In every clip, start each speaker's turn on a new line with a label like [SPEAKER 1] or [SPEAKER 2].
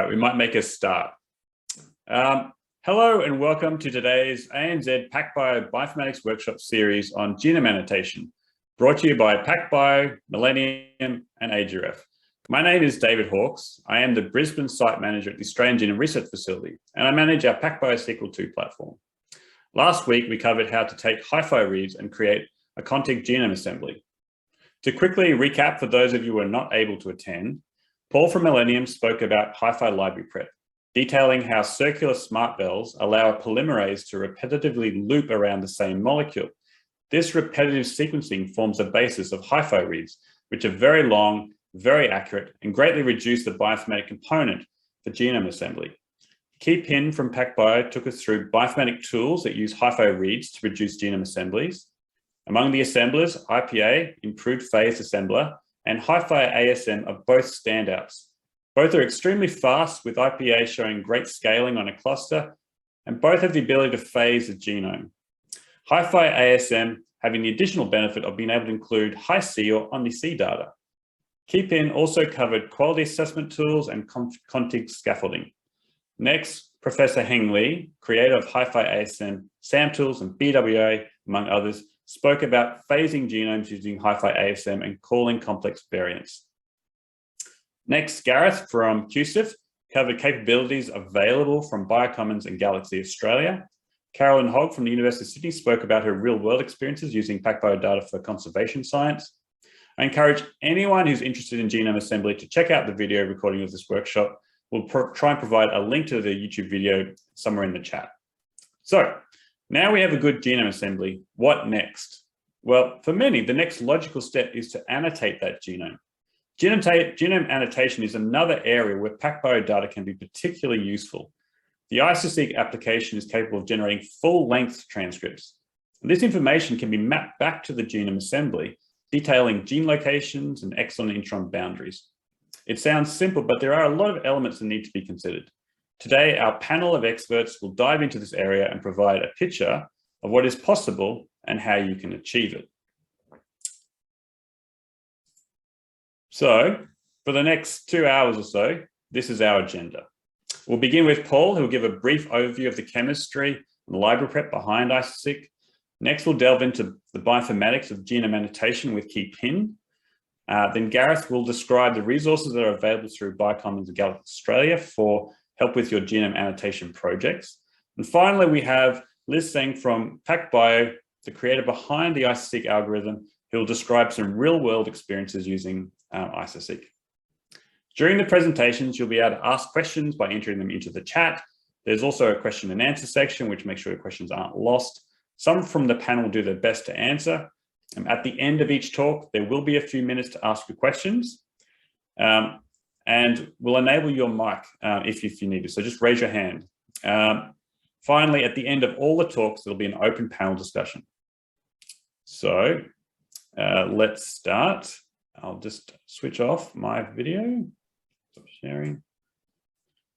[SPEAKER 1] right, we might make a start. Hello and welcome to today's ANZ PacBio Bioinformatics Workshop Series on Genome Annotation, brought to you by PacBio, Millennium and AGRF. My name is David Hawkes. I am the Brisbane Site Manager at the Australian Genome Research Facility, and I manage our PacBio SQL 2 platform. Last week, we covered how to take HiFi reads and create a contig genome assembly. To quickly recap for those of you who are not able to attend, Paul from Millennium spoke about HiFi library prep, detailing how circular smart bells allow a polymerase to repetitively loop around the same molecule. This repetitive sequencing forms the basis of HiFi reads, which are very long, very accurate, and greatly reduce the bioinformatic component for genome assembly. Key Pin from PacBio took us through bioinformatic tools that use HiFi reads to produce genome assemblies. Among the assemblers, IPA, Improved Phase Assembler, and HiFi ASM are both standouts. Both are extremely fast, with IPA showing great scaling on a cluster, and both have the ability to phase the genome. HiFi ASM having the additional benefit of being able to include Hi-C or Omni-C data. Key Pin also covered quality assessment tools and contig scaffolding. Next, Professor Heng Li, creator of HiFi ASM, SAM tools, and BWA, among others, spoke about phasing genomes using HiFi ASM and calling complex variants. Next, Gareth from QCIF covered capabilities available from BioCommons and Galaxy Australia. Carolyn Hogg from the University of Sydney spoke about her real-world experiences using PacBio data for conservation science. I encourage anyone who's interested in genome assembly to check out the video recording of this workshop. We'll try and provide a link to the YouTube video somewhere in the chat. So, now we have a good genome assembly. What next? Well, for many, the next logical step is to annotate that genome. Genome annotation is another area where PacBio data can be particularly useful. The Iso-seq application is capable of generating full-length transcripts. And this information can be mapped back to the genome assembly, detailing gene locations and exon and intron boundaries. It sounds simple, but there are a lot of elements that need to be considered. Today, our panel of experts will dive into this area and provide a picture of what is possible and how you can achieve it. So, for the next 2 hours or so, this is our agenda. We'll begin with Paul, who will give a brief overview of the chemistry and library prep behind Iso-seq. Next, we'll delve into the bioinformatics of genome annotation with Key Pin. Then Gareth will describe the resources that are available through BioCommons and Galaxy Australia for help with your genome annotation projects. And finally, we have Tseng from PacBio, the creator behind the Iso-seq algorithm, who will describe some real-world experiences using Iso-seq. During the presentations, you'll be able to ask questions by entering them into the chat. There's also a question and answer section, which makes sure your questions aren't lost. Some from the panel will do their best to answer. At the end of each talk, there will be a few minutes to ask your questions. And we'll enable your mic if you need to, so just raise your hand. Finally, at the end of all the talks, there'll be an open panel discussion. So let's start. I'll just switch off my video. Stop sharing.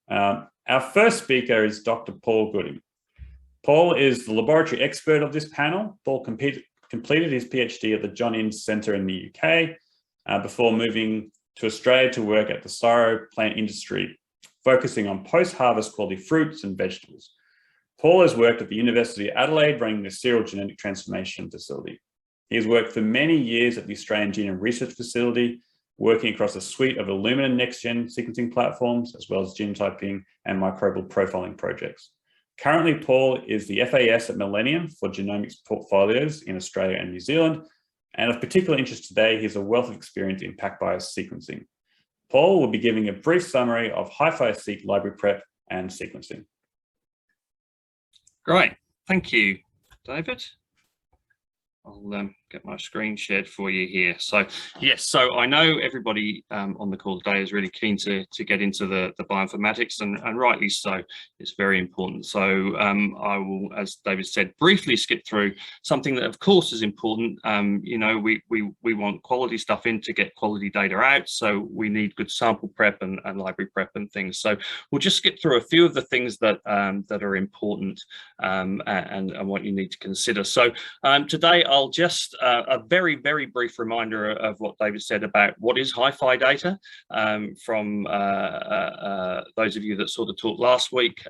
[SPEAKER 1] Our first speaker is Dr. Paul Gooding. Paul is the laboratory expert of this panel. Paul completed his PhD at the John Innes Centre in the UK before moving to Australia to work at the Siro plant industry, focusing on post-harvest quality fruits and vegetables. Paul has worked at the University of Adelaide running the Serial Genetic Transformation Facility. He has worked for many years at the Australian Genome Research Facility, working across a suite of Illumina next-gen sequencing platforms, as well as genotyping and microbial profiling projects. Currently, Paul is the FAS at Millennium for genomics portfolios in Australia and New Zealand. And of particular interest today, he has a wealth of experience in PacBio sequencing. Paul will be giving a brief summary of HiFi-seq library prep and sequencing.
[SPEAKER 2] Great, thank you, David. I'll get my screen shared for you here. So yes, so I know everybody on the call today is really keen to get into the bioinformatics, and rightly so. It's very important. So I will, as David said, briefly skip through something that of course is important. You know, we want quality stuff in to get quality data out, so we need good sample prep and library prep and things. So we'll just skip through a few of the things that that are important and what you need to consider. So today I'll just a very, very brief reminder of what David said about what is HiFi data from those of you that saw the talk last week.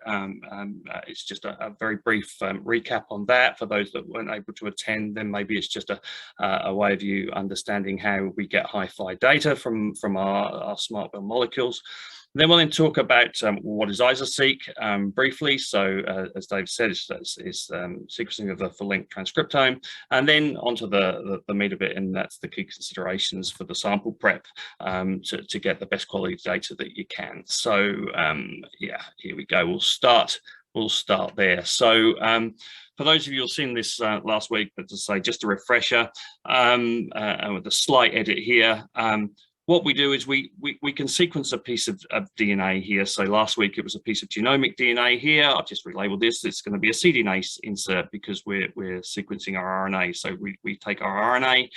[SPEAKER 2] It's just a very brief recap on that. For those that weren't able to attend, then maybe it's just a way of you understanding how we get HiFi data from our smart bell molecules. Then we'll then talk about what is Iso-seq briefly. So as Dave said, it's sequencing of the full-length transcriptome, and then onto the meat of it, and that's the key considerations for the sample prep to get the best quality data that you can. So yeah, here we go. We'll start there. So for those of you who've seen this last week, but to say just a refresher, and with a slight edit here. What we do is we can sequence a piece of DNA here. So last week it was a piece of genomic DNA here. I've just relabeled this. It's going to be a cDNA insert because we're sequencing our RNA. So we take our RNA,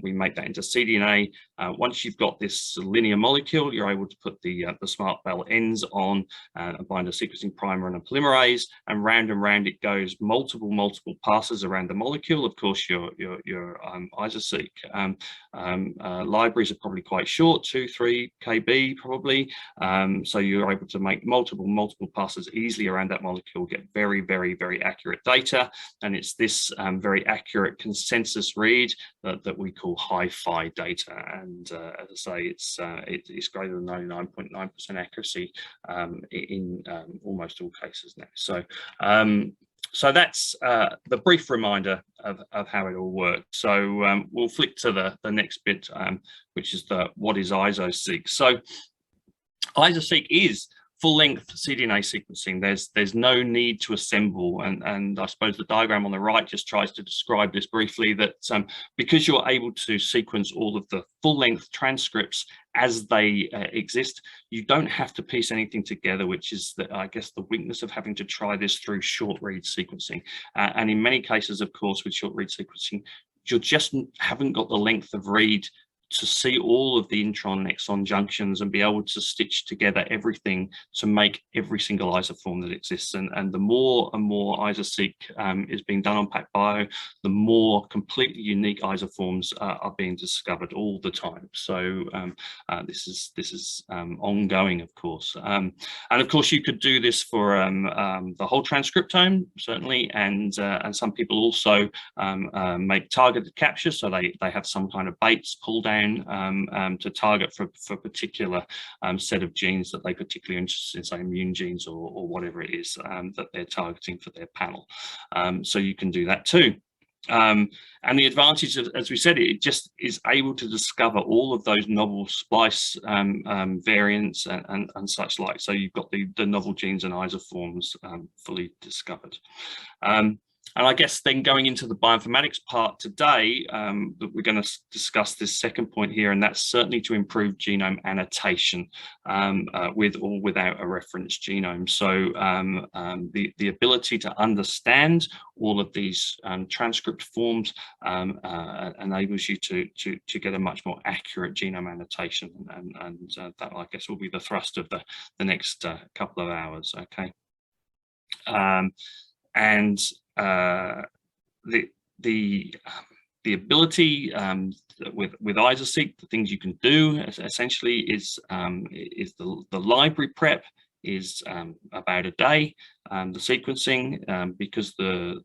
[SPEAKER 2] we make that into cDNA. Once you've got this linear molecule, you're able to put the smart bell ends on and bind a sequencing primer and a polymerase, and round it goes, multiple passes around the molecule. Of course, your Iso-seq libraries are probably quite short, 2-3 KB probably. So you're able to make multiple passes easily around that molecule, get very accurate data. And it's this very accurate consensus read that we call HiFi data. And as I say, it's greater than 99.9% accuracy in almost all cases now. So so that's the brief reminder of how it all works. So we'll flick to the next bit, which is what is Iso-seq. So Iso-seq is full-length cDNA sequencing. There's no need to assemble, and I suppose the diagram on the right just tries to describe this briefly, that because you're able to sequence all of the full-length transcripts as they exist, you don't have to piece anything together, which is, I guess, the weakness of having to try this through short-read sequencing. And in many cases, of course, with short-read sequencing, you just haven't got the length of read to see all of the intron exon junctions and be able to stitch together everything to make every single isoform that exists. And the more and more Iso-seq is being done on PacBio, the more completely unique isoforms are being discovered all the time. So this is ongoing, of course. And of course, you could do this for the whole transcriptome, certainly, and some people also make targeted capture, so they have some kind of baits pull down to target for a particular set of genes that they particularly interested in, say immune genes or whatever it is that they're targeting for their panel. So you can do that too. And the advantage of, as we said, it just is able to discover all of those novel splice variants and such like. So you've got the novel genes and isoforms fully discovered. And I guess then going into the bioinformatics part today, we're going to discuss this second point here, and that's certainly to improve genome annotation with or without a reference genome. So the ability to understand all of these transcript forms enables you to get a much more accurate genome annotation, and that, I guess, will be the thrust of the next couple of hours. Okay. And the ability with Iso-seq, the things you can do essentially is the library prep is about a day. The sequencing, because the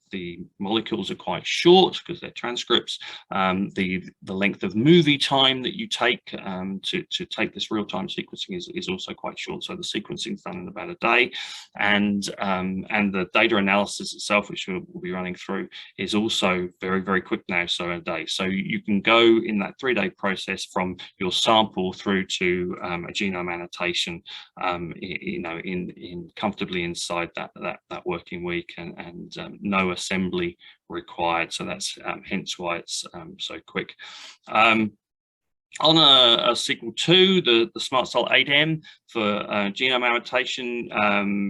[SPEAKER 2] molecules are quite short because they're transcripts, the length of movie time that you take to take this real-time sequencing is also quite short. So the sequencing is done in about a day, and the data analysis itself, which we'll be running through, is also very quick now, so a day. So you can go in that 3-day process from your sample through to a genome annotation, you know, in comfortably inside that working week, and no assembly required. So that's hence why it's so quick. On a sequel 2, the Smart Cell 8M for genome annotation,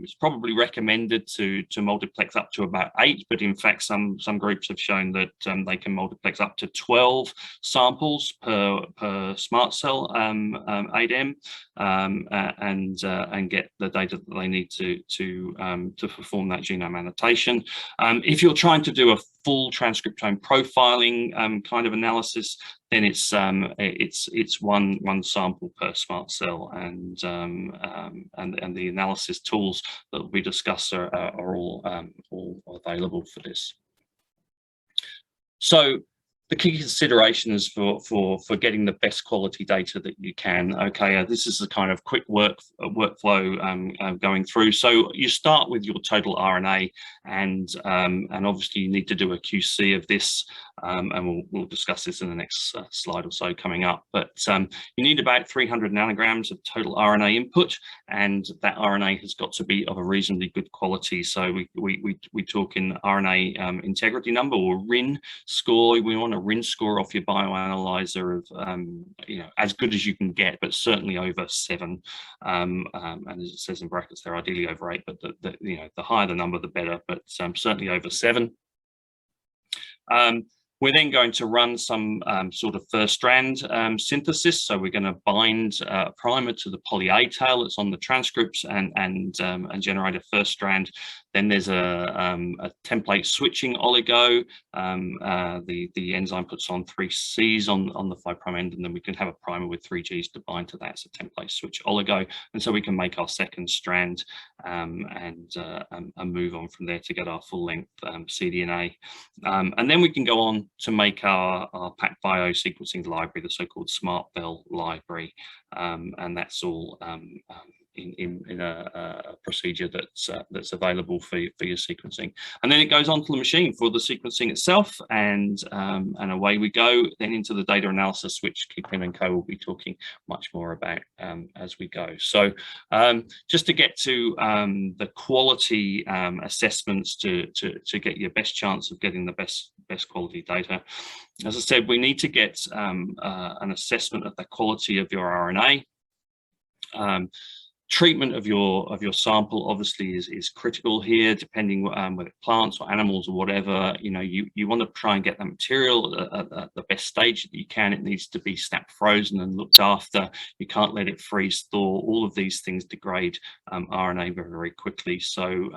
[SPEAKER 2] it's probably recommended to multiplex up to about 8, but in fact some groups have shown that they can multiplex up to 12 samples per Smart Cell 8M and get the data that they need to perform that genome annotation. If you're trying to do a full transcriptome profiling kind of analysis, then it's one sample per Smart Cell, and the analysis tools that we discuss are all available for this. So the key considerations for getting the best quality data that you can. Okay, this is a kind of quick workflow going through. So you start with your total RNA, and obviously you need to do a QC of this, and we'll discuss this in the next slide or so coming up. But you need about 300 nanograms of total RNA input, and that RNA has got to be of a reasonably good quality. So we talk in RNA integrity number, or RIN score. We want a RIN score off your bioanalyzer of as good as you can get, but certainly over 7. And as it says in brackets, they're ideally over 8, but the higher the number, the better. But certainly over 7. We're then going to run some sort of first strand synthesis. So we're going to bind a primer to the poly A tail that's on the transcripts and generate a first strand. Then there's a template switching oligo. The enzyme puts on 3 Cs on the 5' end, and then we can have a primer with 3 Gs to bind to that. It's a template switch oligo, and so we can make our second strand and move on from there to get our full length cDNA. And then we can go on to make our PacBio sequencing library, the so-called SmartBell library, and that's all in a procedure that's available for your sequencing. And then it goes onto the machine for the sequencing itself, and away we go then into the data analysis, which Kim and Co will be talking much more about as we go. So just to get to the quality assessments to get your best chance of getting the best quality data. As I said, we need to get an assessment of the quality of your RNA. Treatment of your sample obviously is critical here, depending whether plants or animals or whatever. You want to try and get that material at the best stage that you can. It needs to be snap frozen and looked after. You can't let it freeze thaw. All of these things degrade RNA very, very quickly. So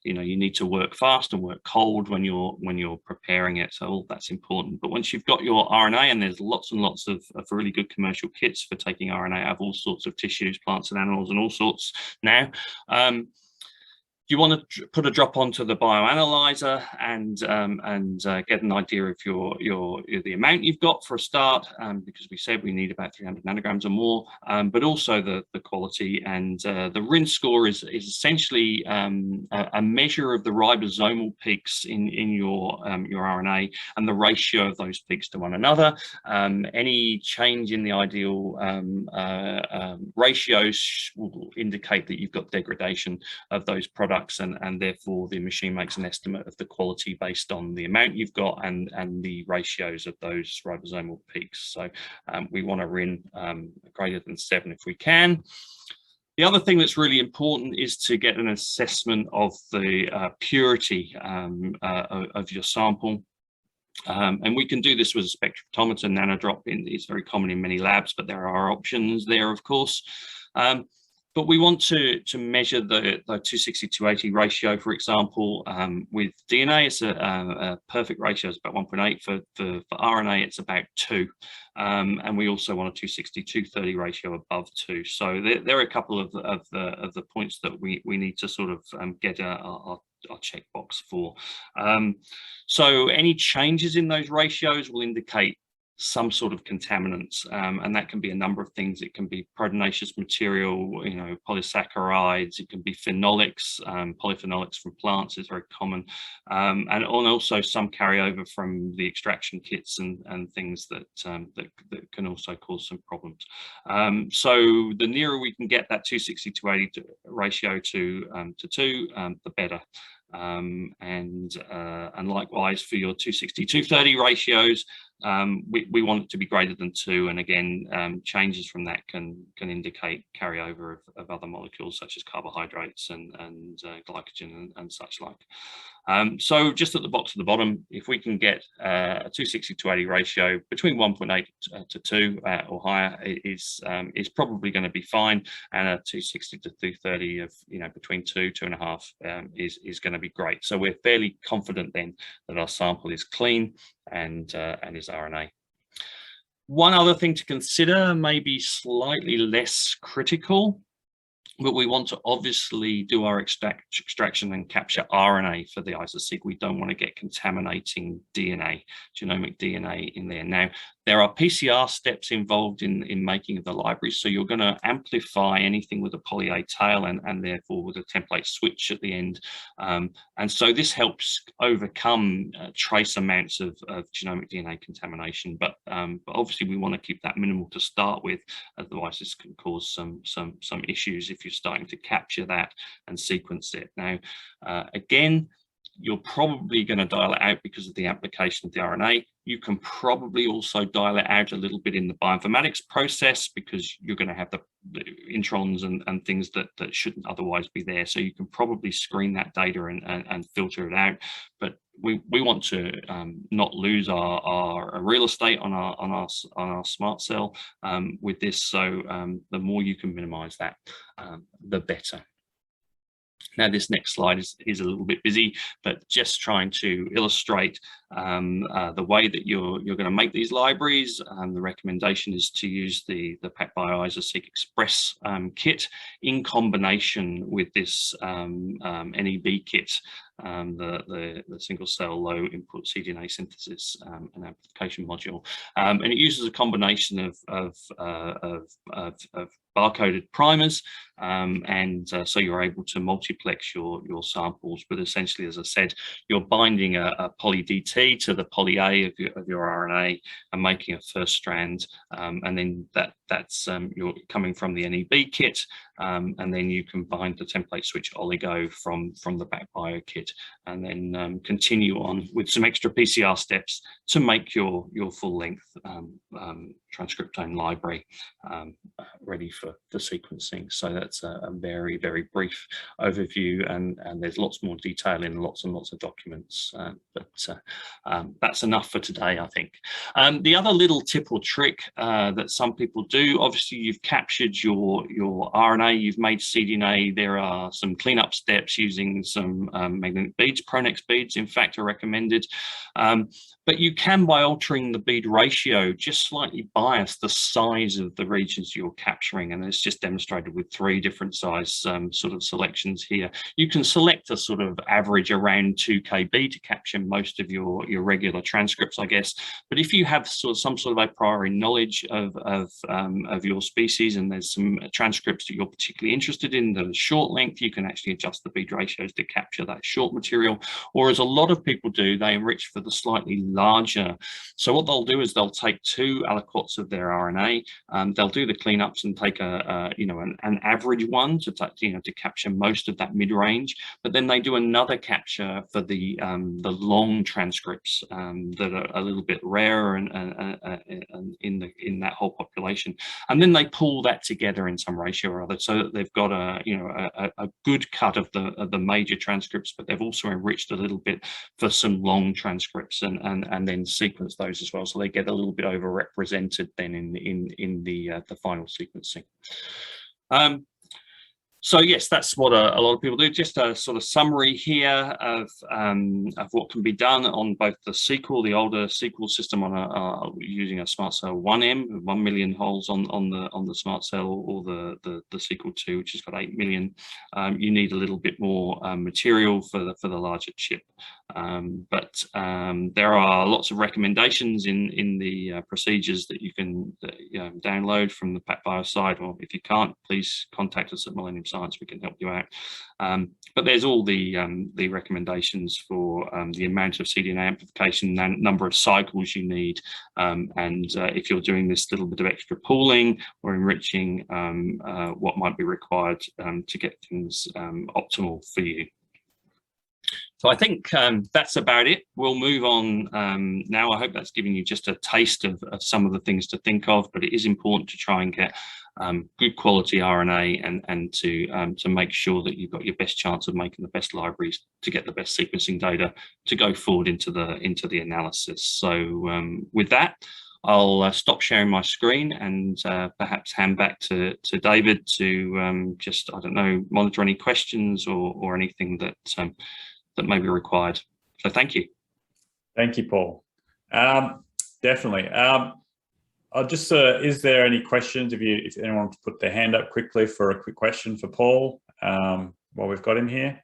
[SPEAKER 2] you need to work fast and work cold when you're preparing it. So all that's important. But once you've got your RNA, and there's lots and lots of really good commercial kits for taking RNA out of all sorts of tissues, plants and animals, and all sorts now. You want to put a drop onto the bioanalyzer and get an idea of the amount you've got for a start, because we said we need about 300 nanograms or more, but also the quality. And the RIN score is essentially a measure of the ribosomal peaks in your RNA and the ratio of those peaks to one another. Any change in the ideal ratios will indicate that you've got degradation of those products, and therefore the machine makes an estimate of the quality based on the amount you've got and the ratios of those ribosomal peaks. So we want to RIN greater than 7 if we can. The other thing that's really important is to get an assessment of the purity of your sample. And we can do this with a spectrophotometer. Nanodrop is very common in many labs, but there are options there, of course. But we want to measure the 260-280 ratio, for example. With DNA, it's a perfect ratio. It's about 1.8. For RNA, it's about 2. And we also want a 260-230 ratio above 2. So there are a couple of the points that we need to sort of get our checkbox for. So any changes in those ratios will indicate some sort of contaminants, and that can be a number of things. It can be proteinaceous material, polysaccharides. It can be phenolics. Polyphenolics from plants is very common, and also some carryover from the extraction kits and things that can also cause some problems. So the nearer we can get that 260-280 ratio to 2, the better. And likewise for your 260-230 ratios, we want it to be greater than 2, and again, changes from that can indicate carryover of other molecules such as carbohydrates and glycogen and such like. So just at the box at the bottom, if we can get a 260-80 ratio between 1.8 to 2 or higher is probably going to be fine, and a 260 to 230 of between 2.5 is going to be great. So we're fairly confident then that our sample is clean and is RNA. One other thing to consider, maybe slightly less critical, but we want to obviously do our extraction and capture RNA for the Iso-seq. We don't want to get contaminating DNA, genomic DNA in there. Now, there are PCR steps involved in making of the library, so you're going to amplify anything with a poly-A tail and therefore with a template switch at the end. And so this helps overcome trace amounts of genomic DNA contamination, but obviously we want to keep that minimal to start with, otherwise this can cause some issues if you're starting to capture that and sequence it. Now, again, you're probably going to dial it out because of the application of the RNA. You can probably also dial it out a little bit in the bioinformatics process because you're going to have the introns and things that shouldn't otherwise be there. So you can probably screen that data and filter it out. But we want to not lose our real estate on our smart cell with this. So the more you can minimize that, the better. Now, this next slide is a little bit busy, but just trying to illustrate the way that you're going to make these libraries. The recommendation is to use the PacBio Iso-seq Express kit in combination with this NEB kit, the single cell low input cDNA synthesis and amplification module, and it uses a combination of barcoded primers, so you're able to multiplex your samples. But essentially, as I said, you're binding a poly DT to the poly A of your RNA and making a first strand, and then that's you're coming from the NEB kit, and then you can bind the template switch oligo from the PacBio kit, and then continue on with some extra PCR steps to make your full length transcriptome library ready for sequencing. So that's a very, very brief overview, and there's lots more detail in lots and lots of documents, but that's enough for today, I think. The other little tip or trick that some people do, obviously you've captured your RNA, you've made cDNA, there are some cleanup steps using some magnetic beads, Pronex beads in fact are recommended, but you can, by altering the bead ratio, just slightly bias the size of the regions you're capturing, and it's just demonstrated with 3 different size sort of selections here. You can select a sort of average around 2 kb to capture most of your regular transcripts, I guess. But if you have some sort of a priori knowledge of your species, and there's some transcripts that you're particularly interested in that are short length, you can actually adjust the bead ratios to capture that short material. Or as a lot of people do, they enrich for the slightly larger. So what they'll do is they'll take 2 aliquots of their RNA, they'll do the cleanups and take an average one to capture most of that mid-range, but then they do another capture for the long transcripts that are a little bit rarer and in that whole population, and then they pull that together in some ratio or other, so that they've got a good cut of the major transcripts, but they've also enriched a little bit for some long transcripts and then sequence those as well, so they get a little bit overrepresented then in the final sequencing. So yes, that's what a lot of people do. Just a sort of summary here of what can be done on both the SQL, the older SQL system, on using a smart cell 1M, 1 million holes on the smart cell, or the SQL 2, which has got 8 million. You need a little bit more material for the larger chip, but there are lots of recommendations in the procedures that you can download from the PacBio side, or if you can't, please contact us at Millennium Science, we can help you out. But there's all the recommendations for the amount of cDNA amplification, number of cycles you need, and if you're doing this little bit of extra pooling or enriching, what might be required to get things optimal for you. So I think that's about it. We'll move on now. I hope that's given you just a taste of some of the things to think of, but it is important to try and get good quality RNA and to make sure that you've got your best chance of making the best libraries to get the best sequencing data to go forward into the analysis. So with that, I'll stop sharing my screen and perhaps hand back to David to just, I don't know, monitor any questions or anything that that may be required. So thank you.
[SPEAKER 1] Thank you, Paul. Definitely. I'll just, is there any questions if anyone wants to put their hand up quickly for a quick question for Paul while we've got him here.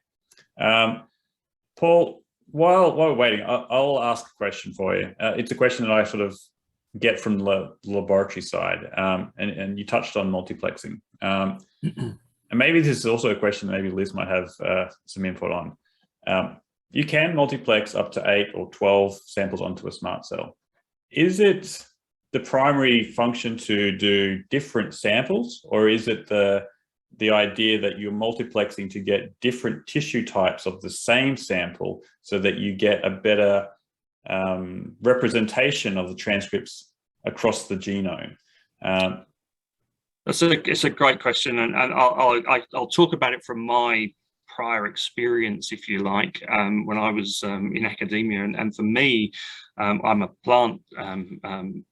[SPEAKER 1] Paul, while we're waiting, I'll ask a question for you. It's a question that I sort of get from the laboratory side, and you touched on multiplexing. And maybe this is also a question that maybe Liz might have some input on. You can multiplex up to 8 or 12 samples onto a SMRT Cell. Is it the primary function to do different samples, or is it the idea that you're multiplexing to get different tissue types of the same sample so that you get a better representation of the transcripts across the genome?
[SPEAKER 2] It's a great question, and I'll talk about it from my prior experience, if you like, when I was in academia, and for me, I'm a plant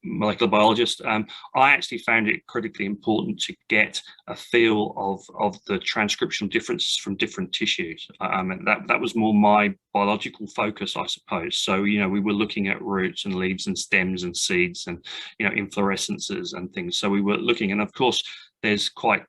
[SPEAKER 2] molecular biologist. I actually found it critically important to get a feel of the transcriptional differences from different tissues. And that was more my biological focus, I suppose. So, you know, we were looking at roots and leaves and stems and seeds and, you know, inflorescences and things. So we were looking, and of course, there's quite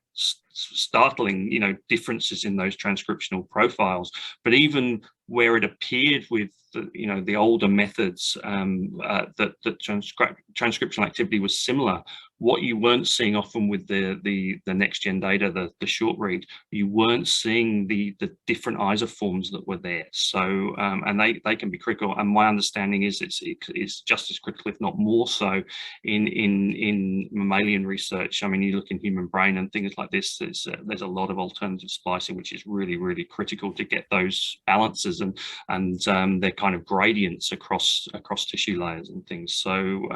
[SPEAKER 2] startling, you know, differences in those transcriptional profiles. But even where it appeared with the, you know, the older methods that transcriptional activity was similar, what you weren't seeing often with the next gen data, the short read, you weren't seeing the different isoforms that were there. So and they can be critical. And my understanding is it's just as critical, if not more so, in mammalian research. I mean, you look in human brain and things like this. There's a lot of alternative splicing, which is really critical to get those balances and their kind of gradients across tissue layers and things. So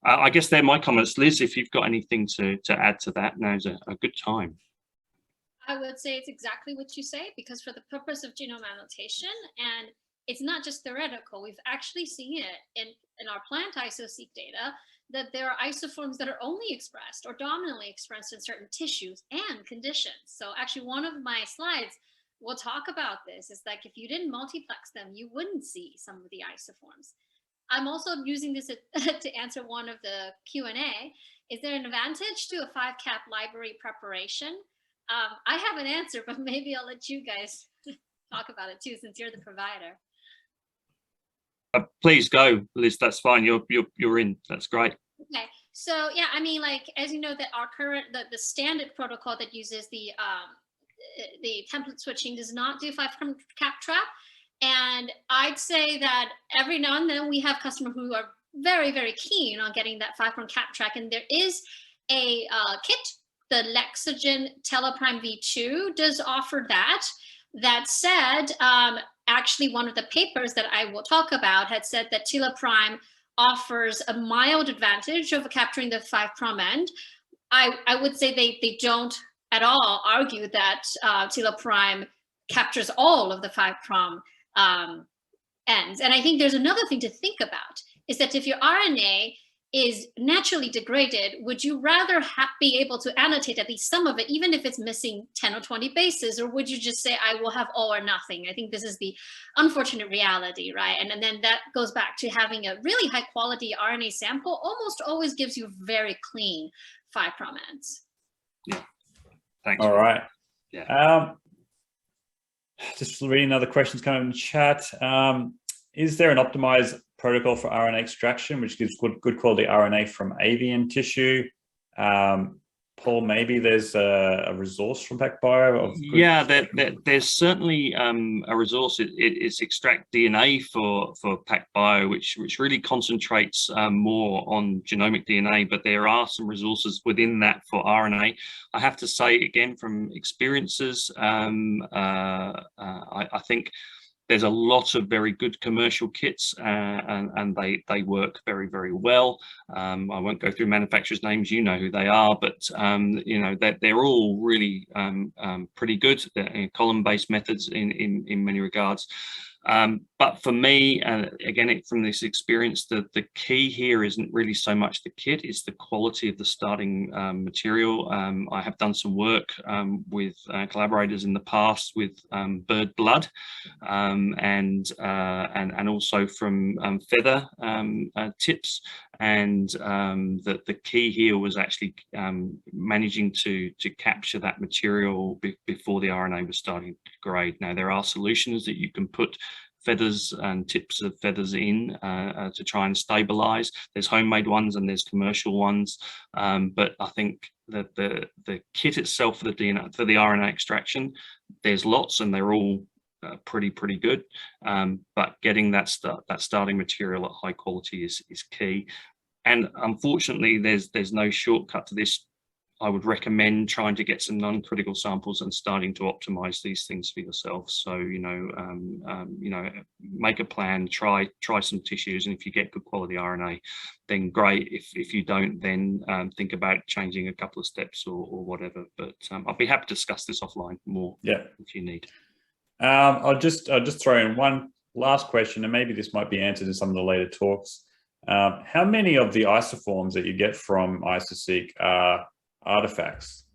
[SPEAKER 2] I guess they're my comments. Liz, if you've got anything to add to that, now's a good time.
[SPEAKER 3] I would say it's exactly what you say, because for the purpose of genome annotation, and it's not just theoretical, we've actually seen it in our plant Iso-seq data, that there are isoforms that are only expressed or dominantly expressed in certain tissues and conditions. So actually one of my slides will talk about this, is like if you didn't multiplex them, you wouldn't see some of the isoforms. I'm also using this to answer one of the Q&A. Is there an advantage to a 5-cap library preparation? I have an answer, but maybe I'll let you guys talk about it too, since you're the provider.
[SPEAKER 2] Please go, Liz. That's fine. You're in. That's great.
[SPEAKER 3] Okay. So yeah, I mean, like, as you know, that our current the standard protocol that uses the template switching does not do 5-cap trap. And I'd say that every now and then we have customers who are very keen on getting that 5-cap track. And there is a kit, the Lexogen Teleprime V2 does offer that. That said, actually one of the papers that I will talk about had said that Teleprime offers a mild advantage over capturing the 5' end. I would say they don't at all argue that Teleprime captures all of the 5' ends. And I think there's another thing to think about, is that if your RNA is naturally degraded, would you rather be able to annotate at least some of it, even if it's missing 10 or 20 bases, or would you just say, I will have all or nothing? I think this is the unfortunate reality, right? And then that goes back to having a really high quality RNA sample almost always gives you very clean 5' ends.
[SPEAKER 2] Yeah, thanks.
[SPEAKER 1] All right.
[SPEAKER 2] Yeah.
[SPEAKER 1] Just reading other questions coming in the chat. Is there an optimized protocol for RNA extraction, which gives good quality RNA from avian tissue? Paul, maybe there's a resource from PacBio?
[SPEAKER 2] Yeah, there's certainly a resource. It's Extract DNA for PacBio, which really concentrates more on genomic DNA, but there are some resources within that for RNA. I have to say, again, from experiences, I think There's a lot of very good commercial kits, and they work very, very well. I won't go through manufacturers' names, you know who they are, but you know, they're all really pretty good. They're column-based methods in many regards. But for me, again, from this experience, the key here isn't really so much the kit, it's the quality of the starting material. I have done some work with collaborators in the past with bird blood, and also from feather tips. And the key here was actually managing to capture that material before the RNA was starting to degrade. Now, there are solutions that you can put feathers and tips of feathers in to try and stabilize. There's homemade ones and there's commercial ones, but I think that the kit itself for the DNA, for the RNA extraction, there's lots and they're all pretty good, but getting that starting material at high quality is key. And unfortunately, there's no shortcut to this. I would recommend trying to get some non-critical samples and starting to optimize these things for yourself. So, you know, make a plan, try some tissues, and if you get good quality RNA, then great. If you don't, then think about changing a couple of steps or whatever. But I'll be happy to discuss this offline more if you need.
[SPEAKER 1] I'll just throw in one last question, and maybe this might be answered in some of the later talks. How many of the isoforms that you get from Iso-seq are artifacts?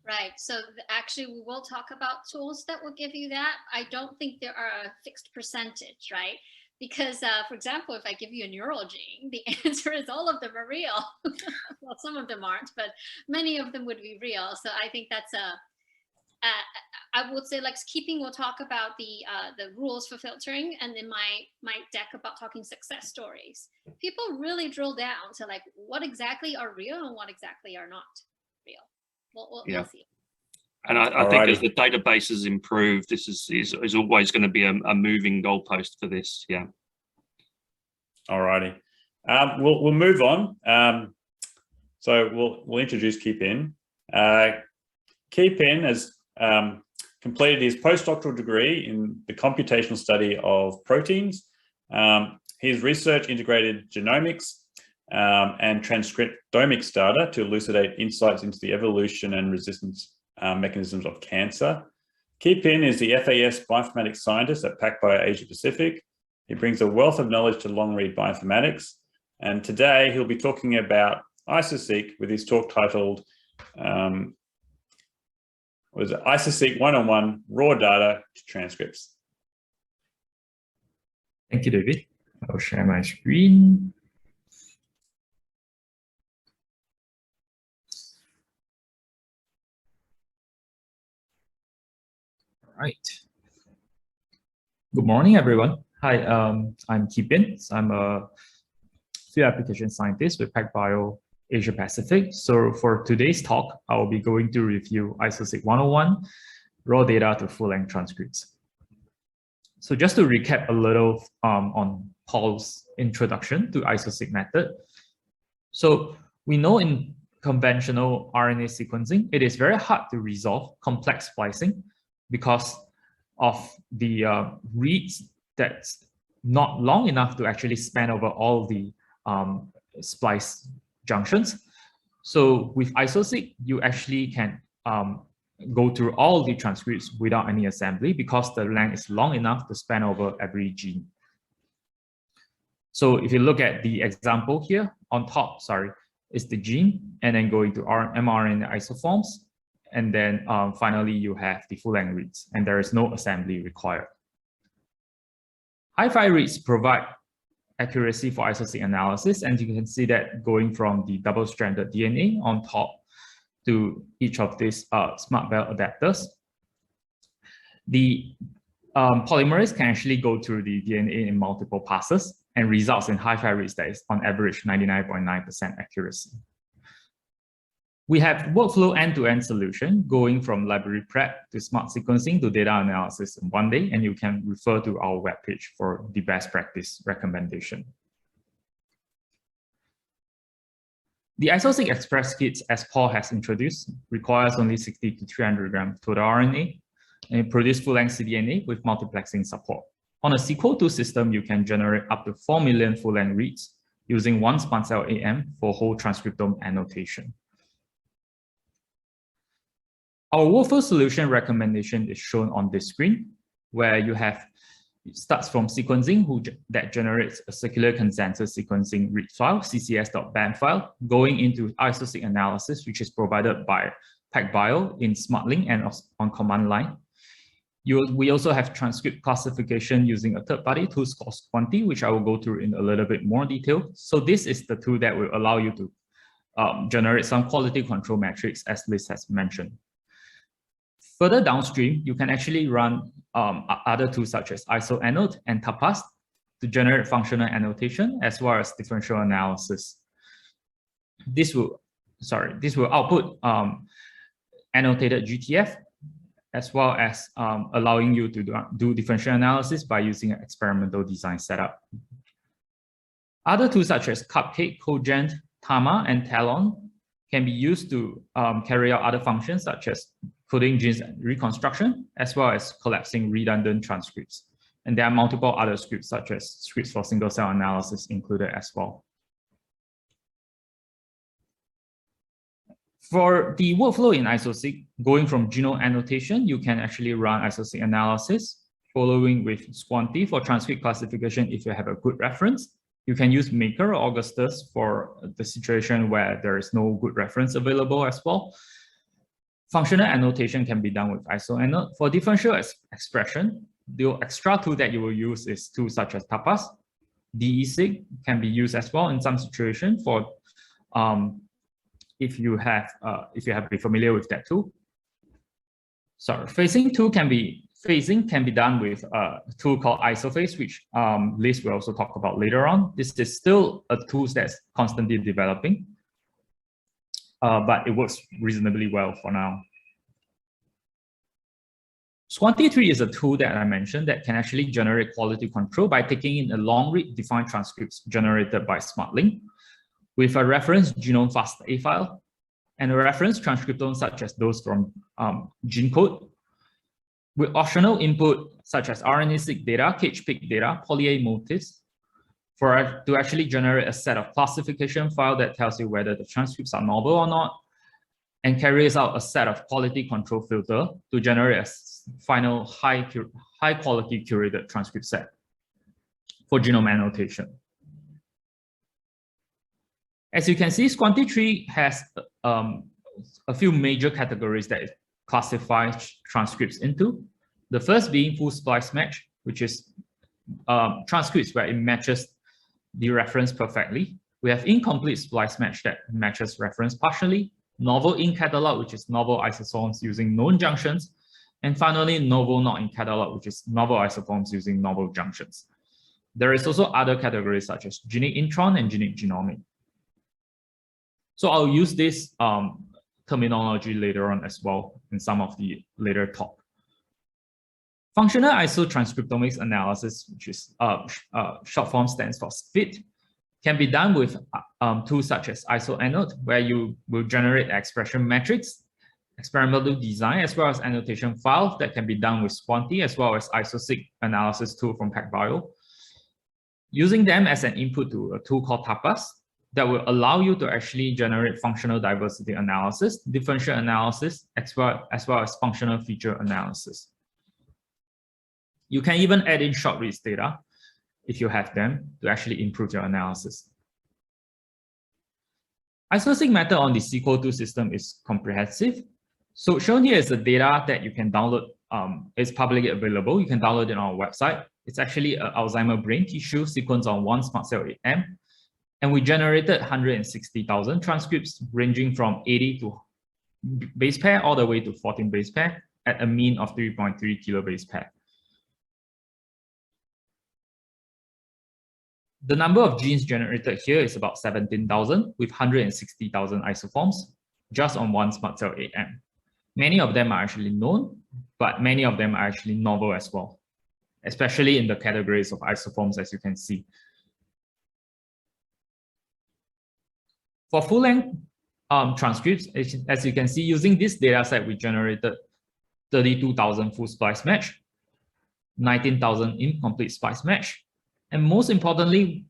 [SPEAKER 3] Right. So actually, we will talk about tools that will give you that. I don't think there are a fixed percentage, right? Because, for example, if I give you a neural gene, the answer is all of them are real. Well, some of them aren't, but many of them would be real. So I think that's I would say, like keeping, we'll talk about the rules for filtering, and then my deck about talking success stories. People really drill down to like what exactly are real and what exactly are not real. We'll see.
[SPEAKER 2] And I think as the databases improve, this is always going to be a moving goalpost for this. Yeah. All righty.
[SPEAKER 1] We'll move on. So we'll introduce Qi-Pin. Qi-Pin has completed his postdoctoral degree in the computational study of proteins. His research integrated genomics and transcriptomics data to elucidate insights into the evolution and resistance mechanisms of cancer. Qi-Pin is the FAS bioinformatics scientist at PacBio Asia Pacific. He brings a wealth of knowledge to long-read bioinformatics, and today he'll be talking about Iso-seq with his talk titled Iso-seq 101 Raw Data to Transcripts.
[SPEAKER 4] Thank you, David. I'll share my screen. All right. Good morning, everyone. Hi, I'm Qi-Pin. I'm a field application scientist with PacBio Asia Pacific. So for today's talk, I will be going to review Iso-seq 101, raw data to full-length transcripts. So just to recap a little on Paul's introduction to Iso-seq method. So we know in conventional RNA sequencing, it is very hard to resolve complex splicing because of the reads that's not long enough to actually span over all the splice junctions. So with Iso-seq, you actually can go through all the transcripts without any assembly because the length is long enough to span over every gene. So if you look at the example here, on top, is the gene, and then going to mRNA isoforms, and then finally you have the full-length reads, and there is no assembly required. HiFi reads provide accuracy for Iso-seq analysis, and you can see that going from the double-stranded DNA on top to each of these smart belt adapters. The polymerase can actually go through the DNA in multiple passes and results in HiFi reads that is on average 99.9% accuracy. We have workflow end-to-end solution going from library prep to smart sequencing to data analysis in one day, and you can refer to our webpage for the best practice recommendation. The Iso-seq Express kits, as Paul has introduced, requires only 60 to 300 grams total RNA, and it produces full-length cDNA with multiplexing support. On a SQL2 system, you can generate up to 4 million full-length reads using one SMART cell AM for whole transcriptome annotation. Our workflow solution recommendation is shown on this screen, where you have, it starts from sequencing that generates a circular consensus sequencing read file, ccs.bam file, going into Iso-seq analysis, which is provided by PacBio in SmartLink and on command line. We also have transcript classification using a third-party tool called Squanti, which I will go through in a little bit more detail. So this is the tool that will allow you to generate some quality control metrics, as Liz has mentioned. Further downstream, you can actually run other tools such as IsoAnnot and Tapas to generate functional annotation as well as differential analysis. This will output annotated GTF, as well as allowing you to do differential analysis by using an experimental design setup. Other tools such as Cupcake, Cogent, Tama, and Talon can be used to carry out other functions such as coding genes reconstruction, as well as collapsing redundant transcripts. And there are multiple other scripts, such as scripts for single-cell analysis included as well. For the workflow in Iso-seq, going from genome annotation, you can actually run Iso-seq analysis, following with Squanti for transcript classification if you have a good reference. You can use Maker or Augustus for the situation where there is no good reference available as well. Functional annotation can be done with IsoAnnot. For differential expression, the extra tool that you will use is tools such as Tapas. DE-seq can be used as well in some situation for if you have been familiar with that tool. Sorry, phasing can be done with a tool called IsoPhase, which Liz will also talk about later on. This is still a tool that's constantly developing, but it works reasonably well for now. Squanti3 is a tool that I mentioned that can actually generate quality control by taking in a long-read defined transcripts generated by SmartLink with a reference genome FASTA file and a reference transcriptome such as those from GeneCode, with optional input such as RNA-seq data, CagePick data, poly-A motifs, to actually generate a set of classification file that tells you whether the transcripts are novel or not, and carries out a set of quality control filter to generate a final high-quality curated transcript set for genome annotation. As you can see, Squanti3 has a few major categories that it classifies transcripts into. The first being full splice match, which is transcripts where it matches the reference perfectly. We have incomplete splice match that matches reference partially, novel in catalog, which is novel isoforms using known junctions, and finally novel not in catalog, which is novel isoforms using novel junctions. There is also other categories such as genic intron and genic genomic. So I'll use this terminology later on as well in some of the later talk. Functional isotranscriptomics analysis, which is short form stands for SPIT, can be done with tools such as IsoAnnot, where you will generate expression metrics, experimental design, as well as annotation files that can be done with Squanti, as well as Iso-seq analysis tool from PacBio. Using them as an input to a tool called Tapas that will allow you to actually generate functional diversity analysis, differential analysis, as well as functional feature analysis. You can even add in short reads data if you have them to actually improve your analysis. Iso-seq method on the SQL2 system is comprehensive. So shown here is the data that you can download. It's publicly available. You can download it on our website. It's actually an Alzheimer brain tissue sequence on one SMART cell AM. And we generated 160,000 transcripts ranging from 80 to base pair all the way to 14 base pair at a mean of 3.3 kilobase pair. The number of genes generated here is about 17,000 with 160,000 isoforms just on one SMART cell AM. Many of them are actually known, but many of them are actually novel as well, especially in the categories of isoforms, as you can see. For full-length transcripts, as you can see, using this data set, we generated 32,000 full splice match. 19,000 incomplete splice match. And most importantly,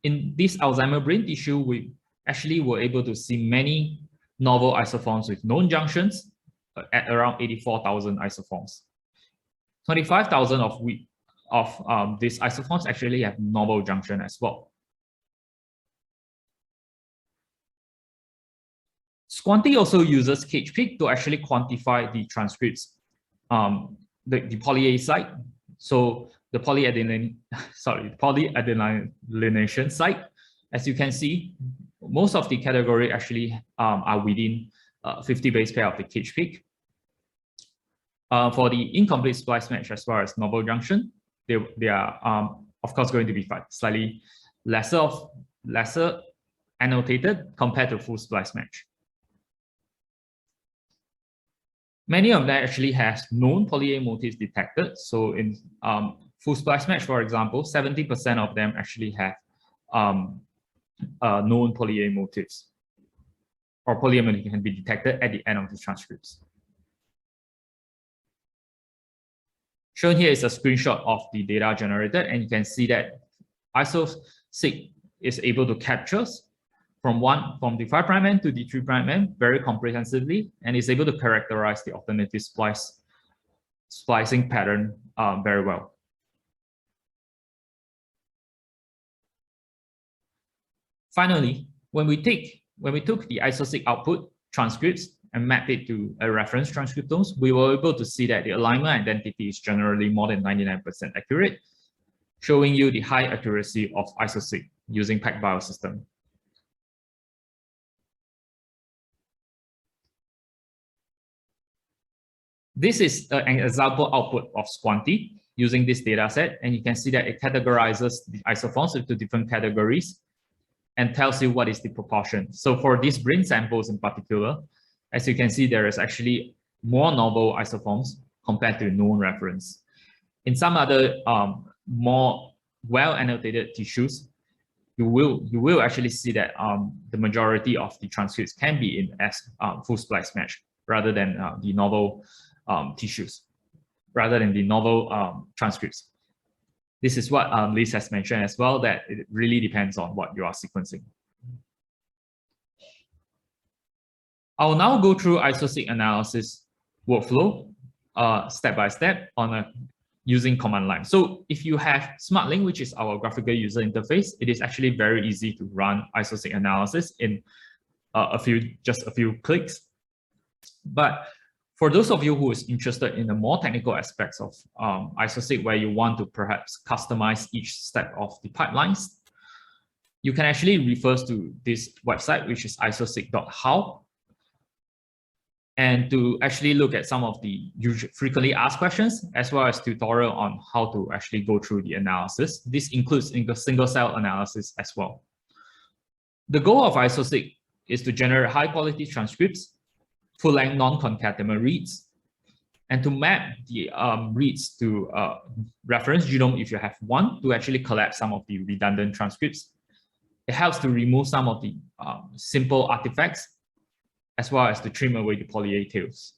[SPEAKER 4] in this Alzheimer brain tissue, we actually were able to see many novel isoforms with known junctions at around 84,000 isoforms. 25,000 of these isoforms actually have novel junction as well. Squanti also uses CagePeak to actually quantify the transcripts, the poly-A site. So the polyadenylation site, as you can see, most of the category actually are within 50 base pair of the CagePeak. For the incomplete splice match as well as novel junction, they are of course going to be slightly lesser annotated compared to full splice match. Many of them actually has known poly-A motifs detected. So in full splice match, for example, 70% of them actually have known poly-A motifs, or poly-A motif can be detected at the end of the transcripts. Shown here is a screenshot of the data generated, and you can see that Iso-seq is able to capture from the 5' end to the 3' end very comprehensively, and is able to characterize the alternative splicing pattern very well. Finally, when we took the Iso-seq output transcripts and map it to a reference transcriptomes, we were able to see that the alignment identity is generally more than 99% accurate, showing you the high accuracy of Iso-seq using PacBio system. This is an example output of Squanti using this data set, and you can see that it categorizes the isoforms into different categories and tells you what is the proportion. So for these brain samples in particular, as you can see, there is actually more novel isoforms compared to known reference. In some other more well-annotated tissues, you will actually see that the majority of the transcripts can be in as full splice match rather than the novel tissues, rather than the novel transcripts. This is what Liz has mentioned as well, that it really depends on what you are sequencing. I'll now go through Iso-seq analysis workflow step by step using command line. So if you have SmartLink, which is our graphical user interface, it is actually very easy to run Iso-seq analysis in just a few clicks. But for those of you who is interested in the more technical aspects of Iso-seq, where you want to perhaps customize each step of the pipelines, you can actually refer to this website, which is isoseq.how. And to actually look at some of the frequently asked questions, as well as tutorial on how to actually go through the analysis. This includes single cell analysis as well. The goal of Iso-seq is to generate high quality transcripts, full-length non-concatenate reads, and to map the reads to reference genome if you have one, to actually collapse some of the redundant transcripts. It helps to remove some of the simple artifacts, as well as to trim away the poly-A tails.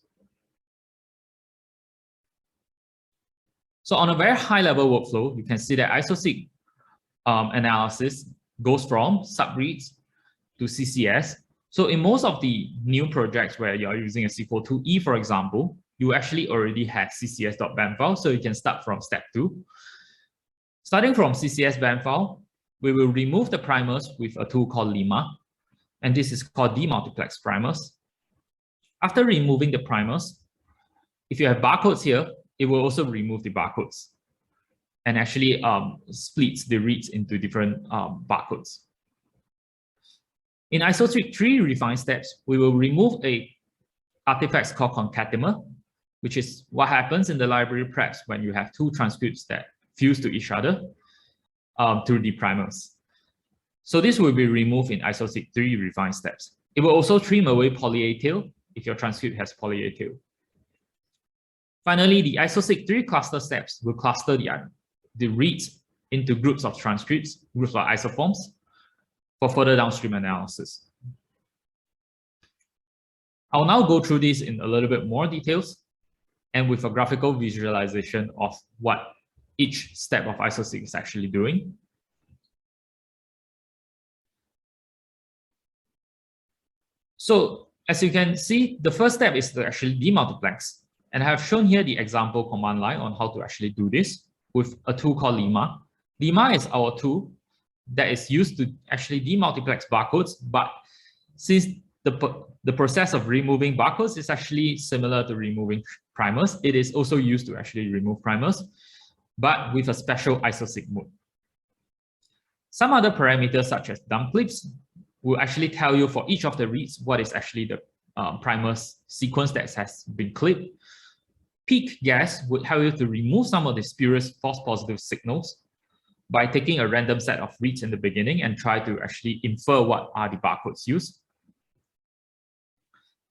[SPEAKER 4] So on a very high level workflow, you can see that Iso-seq analysis goes from subreads to CCS. So in most of the new projects where you're using a SQL2E, for example, you actually already have ccs.bam file, so you can start from step 2. Starting from ccs.bam file, we will remove the primers with a tool called Lima, and this is called demultiplex primers. After removing the primers, if you have barcodes here, it will also remove the barcodes and actually splits the reads into different barcodes. In Iso-seq 3 refined steps, we will remove a artifacts called concatemer, which is what happens in the library preps when you have two transcripts that fuse to each other through the primers. So this will be removed in Iso-seq 3 refined steps. It will also trim away poly-A tail if your transcript has poly-A tail. Finally, the Iso-seq 3 cluster steps will cluster the reads into groups of transcripts, groups of isoforms, for further downstream analysis. I'll now go through this in a little bit more details and with a graphical visualization of what each step of Iso-seq is actually doing. So as you can see, the first step is to actually demultiplex. And I have shown here the example command line on how to actually do this with a tool called Lima. Lima is our tool that is used to actually demultiplex barcodes, but since the process of removing barcodes is actually similar to removing primers, it is also used to actually remove primers, but with a special Iso-seq mode. Some other parameters such as dump clips will actually tell you for each of the reads what is actually the primer's sequence that has been clipped. Peak guess would help you to remove some of the spurious false positive signals by taking a random set of reads in the beginning and try to actually infer what are the barcodes used.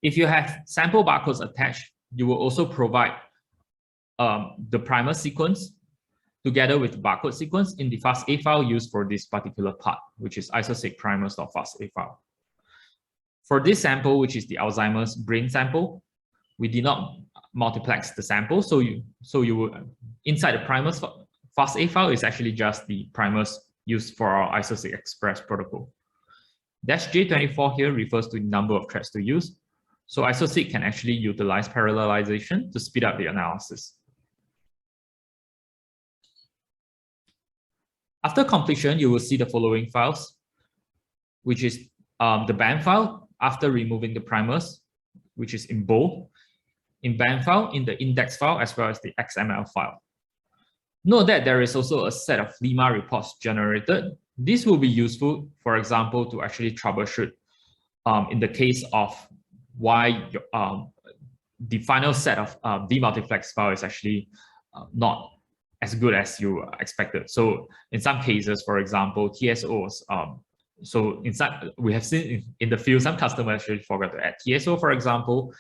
[SPEAKER 4] If you have sample barcodes attached, you will also provide the primer sequence together with the barcode sequence in the FASTA file used for this particular part, which is Iso-seq primers.fasta file. For this sample, which is the Alzheimer's brain sample, we did not multiplex the sample, so you will inside the primers FASTA file is actually just the primers used for our Iso-seq Express protocol. -J24 here refers to the number of threads to use, so Iso-seq can actually utilize parallelization to speed up the analysis. After completion, you will see the following files, which is the band file after removing the primers, which is in bold, in band file, in the index file, as well as the XML file. Note that there is also a set of Lima reports generated. This will be useful, for example, to actually troubleshoot in the case of why the final set of demultiplex file is actually not as good as you expected. So in some cases, for example, TSOs, so inside we have seen in the field, some customers actually forgot to add TSO, for example,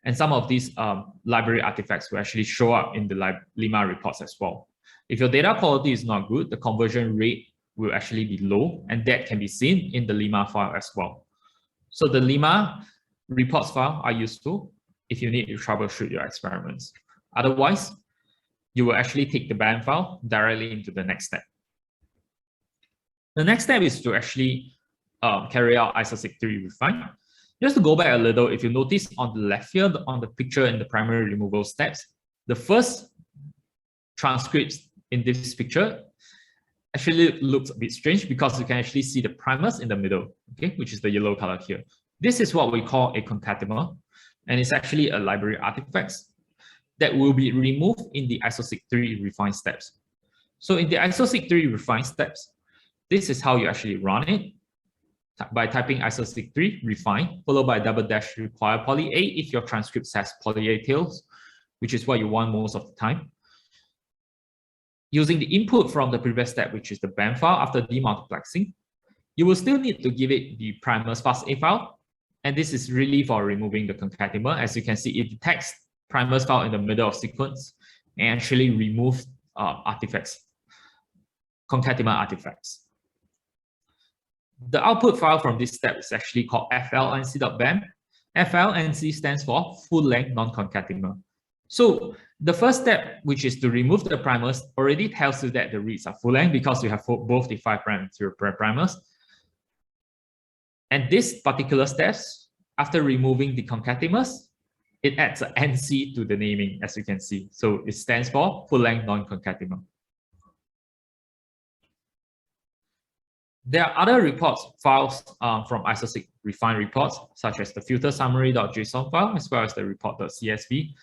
[SPEAKER 4] and some of these library artifacts will actually show up in the Lima reports as well. If your data quality is not good, the conversion rate will actually be low, and that can be seen in the Lima file as well. So the Lima reports file are useful if you need to troubleshoot your experiments. Otherwise, you will actually take the band file directly into the next step. The next step is to actually carry out Iso-seq 3 refine. Just to go back a little, if you notice on the left here, on the picture in the primary removal steps, the first transcripts in this picture actually looks a bit strange because you can actually see the primers in the middle, okay, which is the yellow color here. This is what we call a concatemer, and it's actually a library artifact that will be removed in the Iso-seq 3 refine steps. So in the Iso-seq 3 refine steps, this is how you actually run it by typing Iso-seq 3 refine, followed by -- require poly A if your transcript has poly A tails, which is what you want most of the time. Using the input from the previous step, which is the band file after demultiplexing, you will still need to give it the primers FASTA file. And this is really for removing the concatemer. As you can see, it detects primers file in the middle of sequence and actually removes artifacts, concatemer artifacts. The output file from this step is actually called flnc.bam. FLNC stands for full length non-concatemer. So the first step, which is to remove the primers, already tells you that the reads are full length because you have both the 5' and 0' primers. And this particular steps, after removing the concateners, it adds an NC to the naming, as you can see. So it stands for full length non-concatemer. There are other reports files from Iso-seq refine reports, such as the filter summary.json file, as well as the report.csv.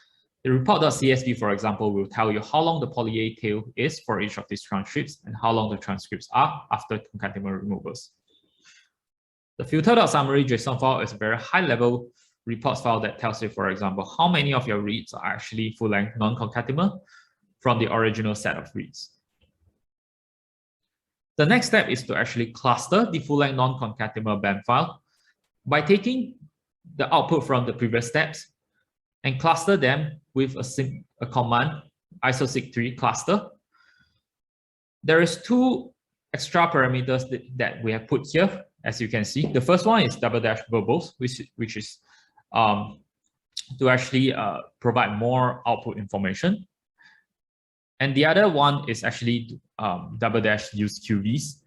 [SPEAKER 4] The report.csv, for example, will tell you how long the poly A tail is for each of these transcripts and how long the transcripts are after concatemer removals. The filter.summary.json file is a very high-level reports file that tells you, for example, how many of your reads are actually full-length non-concatemer from the original set of reads. The next step is to actually cluster the full-length non-concatemer band file by taking the output from the previous steps and cluster them with a command Iso-seq 3 cluster. There is two extra parameters that we have put here, as you can see. The first one is --verbals, which is to actually provide more output information. And the other one is actually double dash use QVs.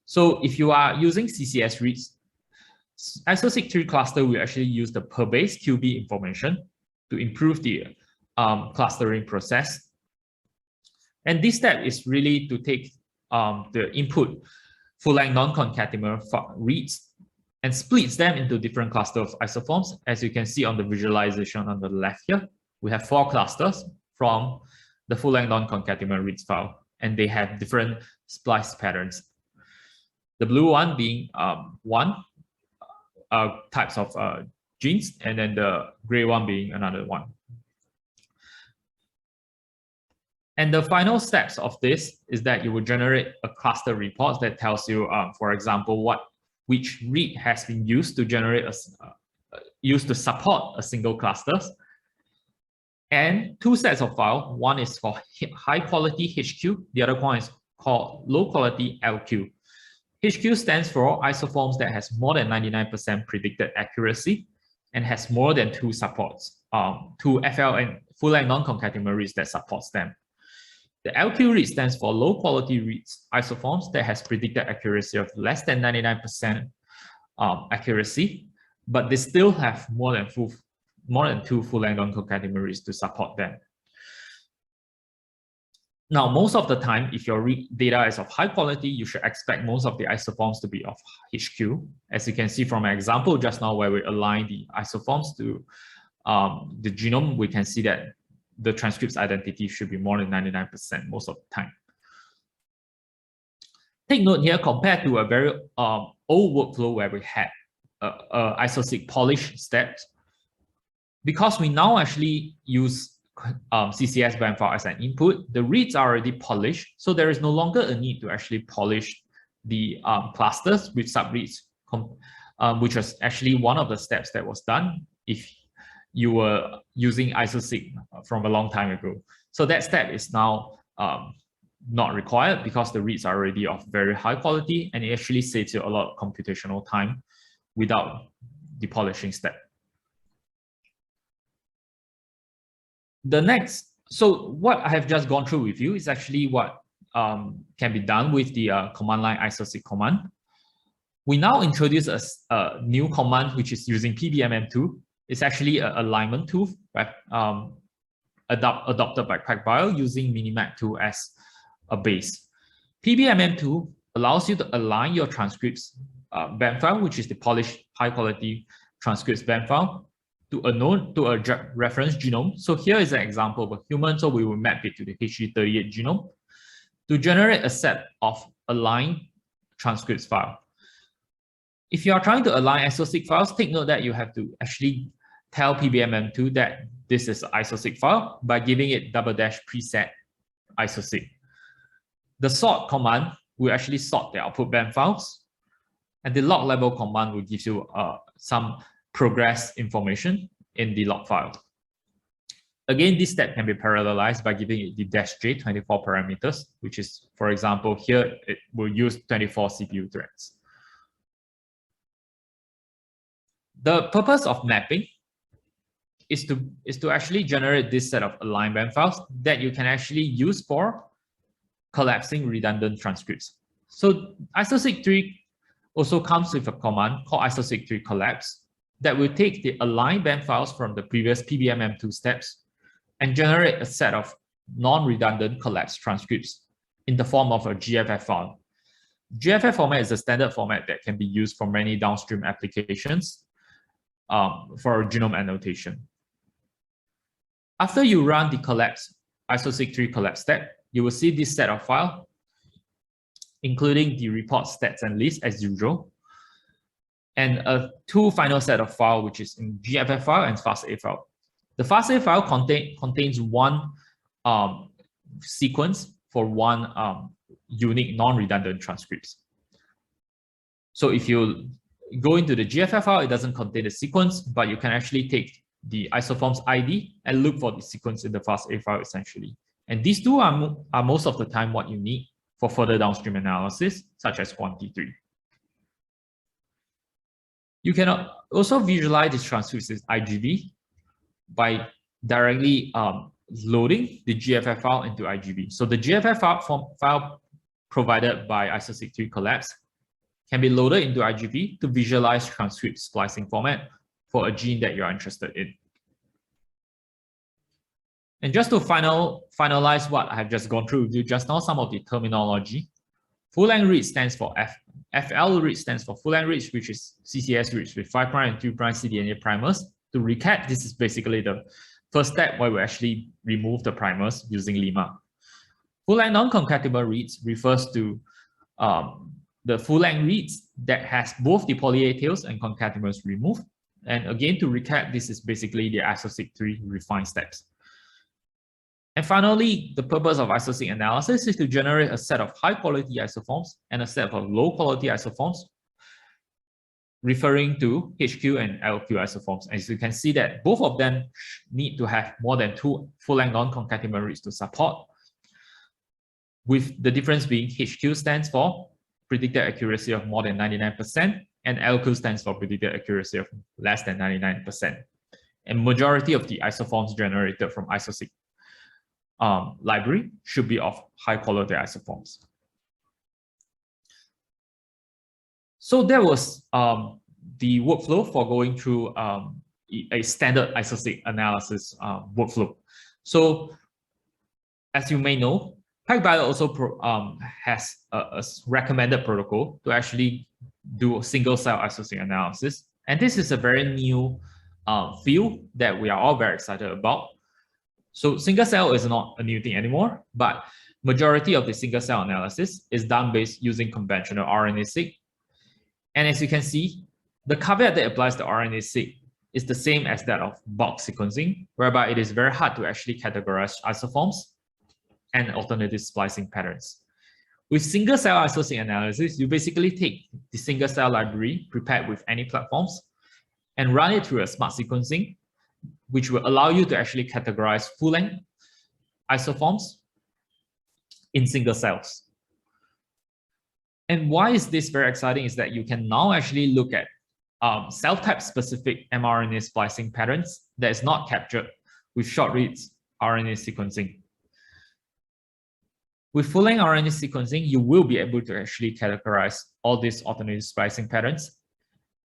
[SPEAKER 4] So if you are using CCS reads, Iso-seq 3 cluster will actually use the per base QV information to improve the clustering process. And this step is really to take the input full-length non-concatenator reads and splits them into different clusters of isoforms. As you can see on the visualization on the left here, we have 4 clusters from the full-length non-concatenator reads file, and they have different splice patterns. The blue one being one types of genes, and then the gray one being another one. And the final steps of this is that you will generate a cluster report that tells you, for example, which read has been used to generate used to support a single cluster, and 2 sets of file. One is for high quality HQ, the other one is called low quality LQ. HQ stands for isoforms that has more than 99% predicted accuracy and has more than 2 supports, 2 FL and full-length non-concatenator reads that supports them. The LQ read stands for low quality reads, isoforms that has predicted accuracy of less than 99% accuracy, but they still have more than 2 full-length non-concatenator reads to support them. Now, most of the time, if your data is of high quality, you should expect most of the isoforms to be of HQ. As you can see from an example just now where we align the isoforms to the genome, we can see that the transcript's identity should be more than 99% most of the time. Take note here, compared to a very old workflow where we had Iso-seq polish steps, because we now actually use CCS BAM file as an input, the reads are already polished, so there is no longer a need to actually polish the clusters with subreads, which was actually one of the steps that was done if you were using Iso-seq from a long time ago. So that step is now not required because the reads are already of very high quality, and it actually saves you a lot of computational time without the polishing step. The next, so what I have just gone through with you is actually what can be done with the command line Iso-seq command. We now introduce a new command which is using PBMM2. It's actually an alignment tool, right? Adopted by PacBio using Minimap2 as a base. PBMM2 allows you to align your transcripts BAM file, which is the polished high quality transcripts BAM file, to a reference genome. So here is an example of a human, so we will map it to the HG38 genome to generate a set of aligned transcripts file. If you are trying to align Iso-seq files, take note that you have to actually tell PBMM2 that this is an Iso-seq file by giving it -- preset Iso-seq. The sort command will actually sort the output BAM files, and the log level command will give you some progress information in the log file. Again, this step can be parallelized by giving it the -j 24 parameters, which is, for example, here it will use 24 CPU threads. The purpose of mapping is to actually generate this set of aligned BAM files that you can actually use for collapsing redundant transcripts. So Iso-seq 3 also comes with a command called Iso-seq 3 collapse that will take the aligned BAM files from the previous PBMM2 steps and generate a set of non-redundant collapsed transcripts in the form of a GFF file. GFF format is a standard format that can be used for many downstream applications for genome annotation. After you run the collapse Iso-seq 3 collapse step, you will see this set of file, including the report stats and lists as usual, and a 2 final set of file, which is in GFF file and FastA file. The FastA file contains one sequence for one unique non-redundant transcripts. So if you go into the GFF file, it doesn't contain the sequence, but you can actually take the isoform's ID and look for the sequence in the FastA file essentially. And these two are most of the time what you need for further downstream analysis, such as quantity3. You can also visualize these transcripts as IGV by directly loading the GFF file into IGB. So the GFF file provided by Iso-seq 3 Collabs can be loaded into IGB to visualize transcript splicing format for a gene that you're interested in. And just to finalize what I have just gone through with you just now, some of the terminology. Full-length read stands for FL read stands for full-length reads, which is CCS reads with 5' and 3' cDNA primers. To recap, this is basically the first step where we actually remove the primers using Lima. Full-length non-concatenable reads refers to the full-length reads that has both the poly A tails and concatenamers removed. And again, to recap, this is basically the Iso-seq 3 refined steps. And finally, the purpose of Iso-seq analysis is to generate a set of high-quality isoforms and a set of low-quality isoforms, referring to HQ and LQ isoforms. As you can see that both of them need to have more than 2 full-length non-concatenable reads to support, with the difference being HQ stands for predicted accuracy of more than 99%, and LQ stands for predicted accuracy of less than 99%. And majority of the isoforms generated from Iso-seq library should be of high quality isoforms. So that was the workflow for going through a standard Iso-seq analysis workflow. So as you may know, PacBio also has a recommended protocol to actually do a single-cell Iso-seq analysis. And this is a very new field that we are all very excited about. So single cell is not a new thing anymore, but majority of the single cell analysis is done based using conventional RNA-seq. And as you can see, the caveat that applies to RNA-seq is the same as that of bulk sequencing, whereby it is very hard to actually categorize isoforms and alternative splicing patterns. With single cell Iso-seq analysis, you basically take the single cell library prepared with any platforms and run it through a smart sequencing, which will allow you to actually categorize full-length isoforms in single cells. And why is this very exciting is that you can now actually look at cell-type specific mRNA splicing patterns that is not captured with short-reads RNA sequencing. With full-length RNA sequencing, you will be able to actually categorize all these alternative splicing patterns.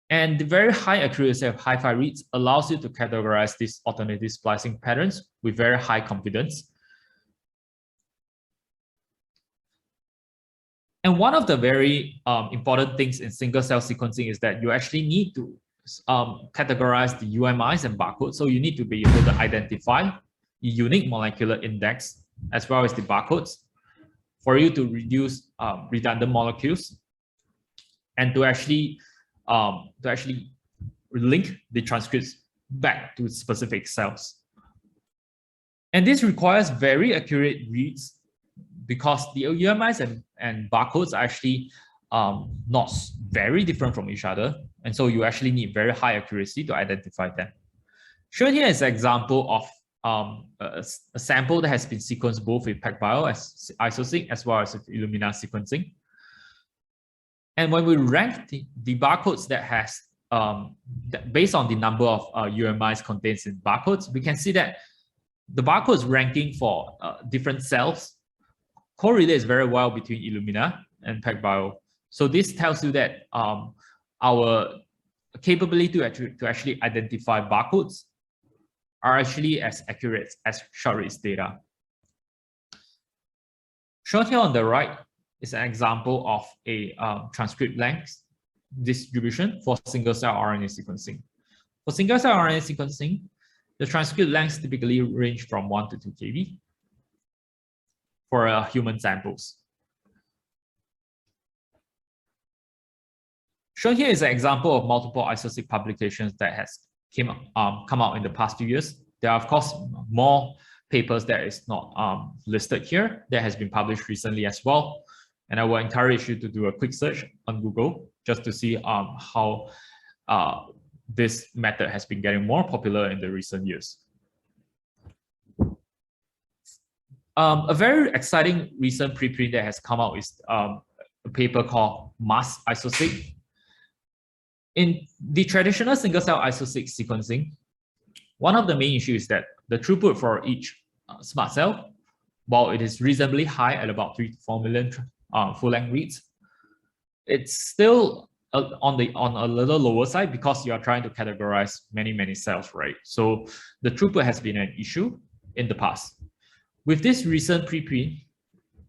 [SPEAKER 4] And the very high accuracy of HiFi reads allows you to categorize these alternative splicing patterns with very high confidence. And one of the very important things in single cell sequencing is that you actually need to categorize the UMIs and barcodes. So you need to be able to identify the unique molecular index as well as the barcodes for you to reduce redundant molecules and to actually link the transcripts back to specific cells. And this requires very accurate reads because the UMIs and barcodes are actually not very different from each other. And so you actually need very high accuracy to identify them. Shown here is an example of a sample that has been sequenced both with PacBio as Iso-seq as well as with Illumina sequencing. And when we rank the barcodes that has, based on the number of UMIs contained in barcodes, we can see that the barcodes ranking for different cells correlates very well between Illumina and PacBio. So this tells you that our capability to actually identify barcodes are actually as accurate as short-reads data. Shown here on the right is an example of a transcript length distribution for single-cell RNA sequencing. For single-cell RNA sequencing, the transcript lengths typically range from 1 to 2 kb for human samples. Shown here is an example of multiple Iso-seq publications that has come out in the past few years. There are, of course, more papers that is not listed here that has been published recently as well. And I will encourage you to do a quick search on Google just to see how this method has been getting more popular in the recent years. A very exciting recent preprint that has come out is a paper called Mass Iso-seq. In the traditional single-cell Iso-seq sequencing, one of the main issues is that the throughput for each smart cell, while it is reasonably high at about 3 to 4 million full-length reads, it's still on a little lower side because you are trying to categorize many cells, right? So the throughput has been an issue in the past. With this recent preprint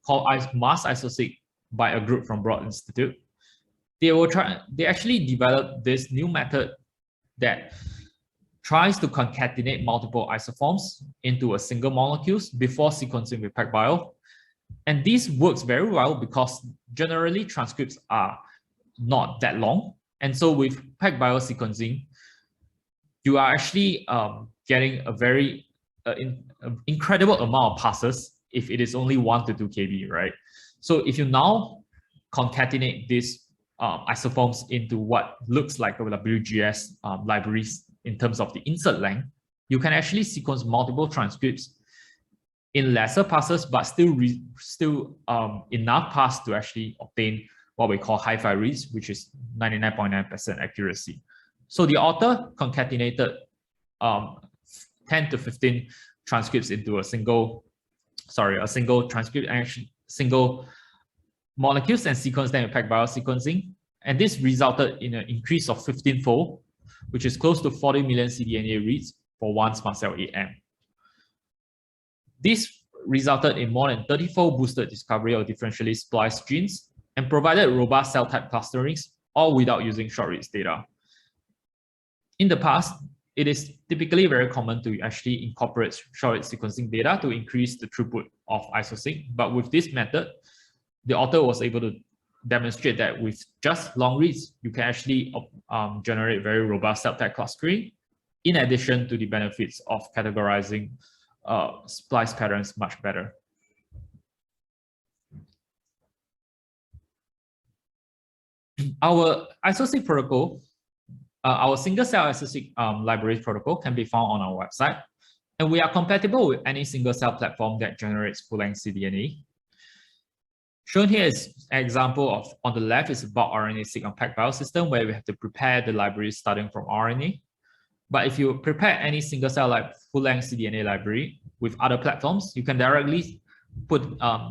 [SPEAKER 4] called Mass Iso-seq by a group from Broad Institute, they actually developed this new method that tries to concatenate multiple isoforms into a single molecules before sequencing with PacBio. And this works very well because generally transcripts are not that long. And so with PacBio sequencing, you are actually getting a very incredible amount of passes if it is only 1 to 2 kb, right? So if you now concatenate these isoforms into what looks like a WGS libraries in terms of the insert length, you can actually sequence multiple transcripts in lesser passes, but still enough pass to actually obtain what we call HiFi reads, which is 99.9% accuracy. So the author concatenated 10 to 15 transcripts into a single transcript, and actually single molecules, and sequenced them with PacBio sequencing. And this resulted in an increase of 15-fold, which is close to 40 million cDNA reads for one smart cell AM. This resulted in more than 30-fold boosted discovery of differentially spliced genes and provided robust cell type clusterings, all without using short reads data. In the past, it is typically very common to actually incorporate short read sequencing data to increase the throughput of Iso-seq. But with this method, the author was able to demonstrate that with just long reads, you can actually generate very robust cell type clustering, in addition to the benefits of categorizing splice patterns much better. Our Iso-seq protocol, our single cell Iso-seq library protocol can be found on our website, and we are compatible with any single cell platform that generates full-length cDNA. Shown here is an example of, on the left is about RNA-seq on PacBio system, where we have to prepare the library starting from RNA. But if you prepare any single cell like full-length cDNA library with other platforms, you can directly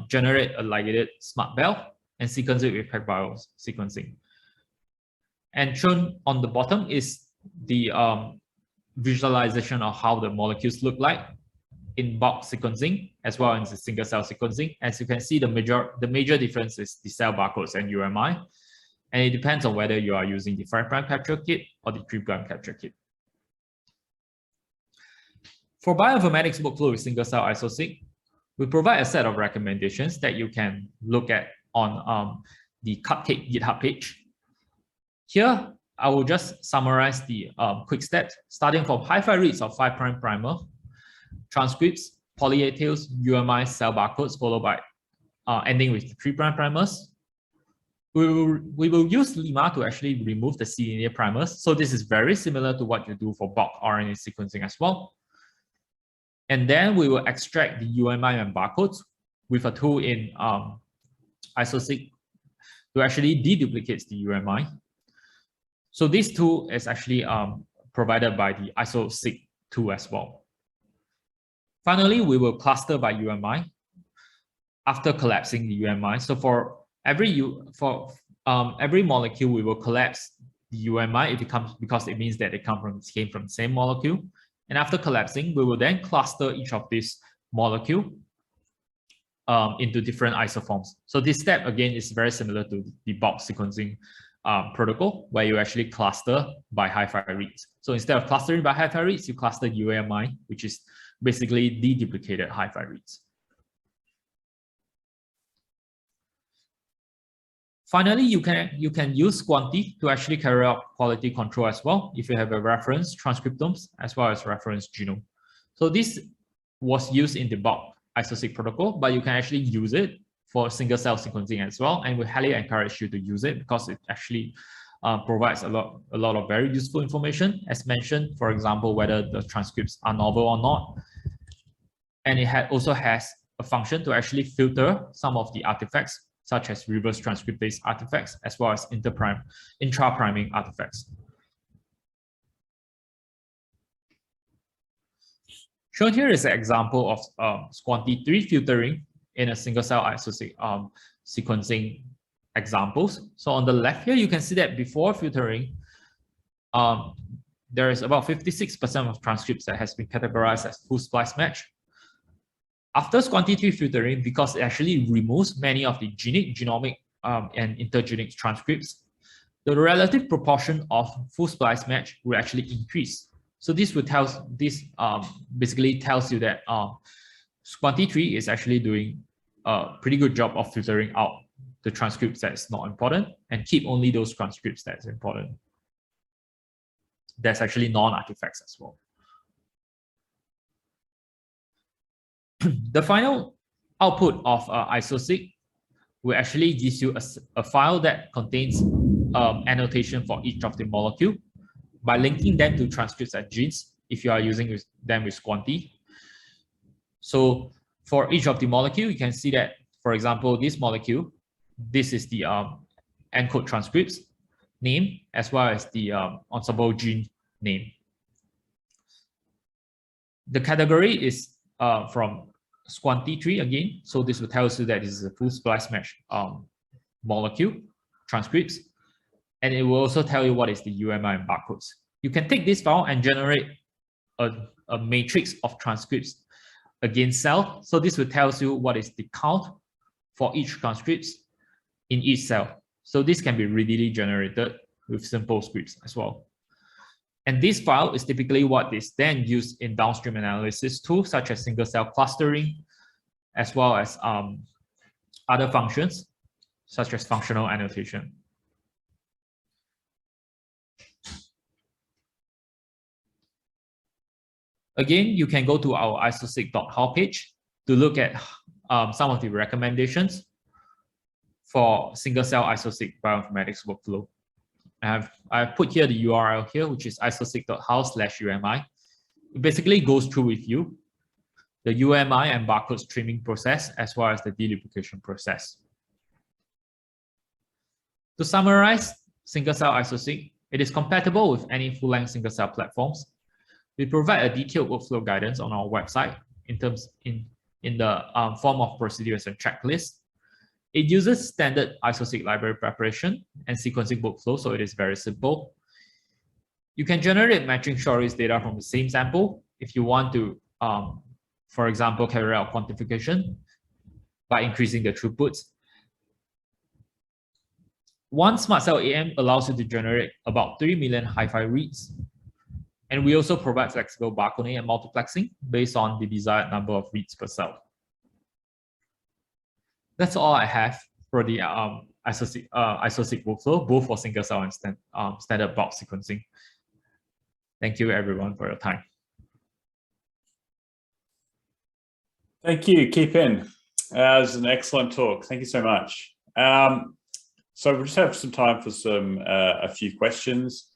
[SPEAKER 4] generate a ligated smart bell and sequence it with PacBio sequencing. And shown on the bottom is the visualization of how the molecules look like in bulk sequencing, as well as the single cell sequencing. As you can see, the major difference is the cell barcodes and UMI, and it depends on whether you are using the 5' capture kit or the 3' capture kit. For bioinformatics workflow with single cell Iso-seq, we provide a set of recommendations that you can look at on the Cupcake GitHub page. Here, I will just summarize the quick steps, starting from HiFi reads of 5' primer, transcripts, poly A tails, UMI, cell barcodes, followed by ending with 3' primers. We will use Lima to actually remove the cDNA primers. So this is very similar to what you do for bulk RNA sequencing as well. And then we will extract the UMI and barcodes with a tool in Iso-seq to actually deduplicate the UMI. So this tool is actually provided by the Iso-seq tool as well. Finally, we will cluster by UMI after collapsing the UMI. So for every molecule, we will collapse the UMI if it comes, because it means that it came from the same molecule. And after collapsing, we will then cluster each of these molecule into different isoforms. So this step again is very similar to the bulk sequencing protocol, where you actually cluster by HiFi reads. So instead of clustering by HiFi reads, you cluster UMI, which is basically deduplicated HiFi reads. Finally, you can use Squanti to actually carry out quality control as well if you have a reference transcriptomes as well as reference genome. So this was used in the bulk Iso-seq protocol, but you can actually use it for single cell sequencing as well, and we highly encourage you to use it because it actually provides a lot of very useful information, as mentioned, for example, whether the transcripts are novel or not. And it also has a function to actually filter some of the artifacts, such as reverse transcriptase artifacts, as well as intra-priming artifacts. Shown here is an example of SCOAN-T3 filtering in a single-cell Iso-seq sequencing examples. So on the left here, you can see that before filtering, there is about 56% of transcripts that has been categorized as full splice match. After SCOAN-T3 filtering, because it actually removes many of the genomic, and intergenic transcripts, the relative proportion of full splice match will actually increase. So this basically tells you that SCOAN-T3 is actually doing a pretty good job of filtering out the transcripts that is not important and keep only those transcripts that is important. There's actually non-artifacts as well. The final output of Iso-seq will actually give you a file that contains annotation for each of the molecule by linking them to transcripts and genes if you are using them with SCOAN-T. So for each of the molecule, you can see that, for example, this molecule, this is the ENCODE transcripts name as well as the ensemble gene name. The category is from SCOAN-T3 again, so this will tell you that this is a full splice match molecule transcripts, and it will also tell you what is the UMI and barcodes. You can take this file and generate a matrix of transcripts against cell. So this will tell you what is the count for each transcripts in each cell. So this can be readily generated with simple scripts as well. And this file is typically what is then used in downstream analysis tools such as single cell clustering, as well as other functions such as functional annotation. Again, you can go to our iso-seq.how page to look at some of the recommendations for single cell Iso-seq bioinformatics workflow. I've put here the URL here, which is iso-seq.how/UMI. It basically goes through with you the UMI and barcode streaming process, as well as the deduplication process. To summarize single cell Iso-seq, it is compatible with any full-length single cell platforms. We provide a detailed workflow guidance on our website in the form of procedures and checklists. It uses standard Iso-seq library preparation and sequencing workflow, so it is very simple. You can generate matching short-reads data from the same sample if you want to, for example, carry out quantification by increasing the throughputs. One SMRT Cell AM allows you to generate about 3 million HiFi reads. And we also provide flexible barcoding and multiplexing based on the desired number of reads per cell. That's all I have for the Iso-seq workflow, both for single cell and standard bulk sequencing. Thank you, everyone, for your time.
[SPEAKER 1] Thank you, Keep In. It was an excellent talk. Thank you so much. So we'll just have some time for a few questions.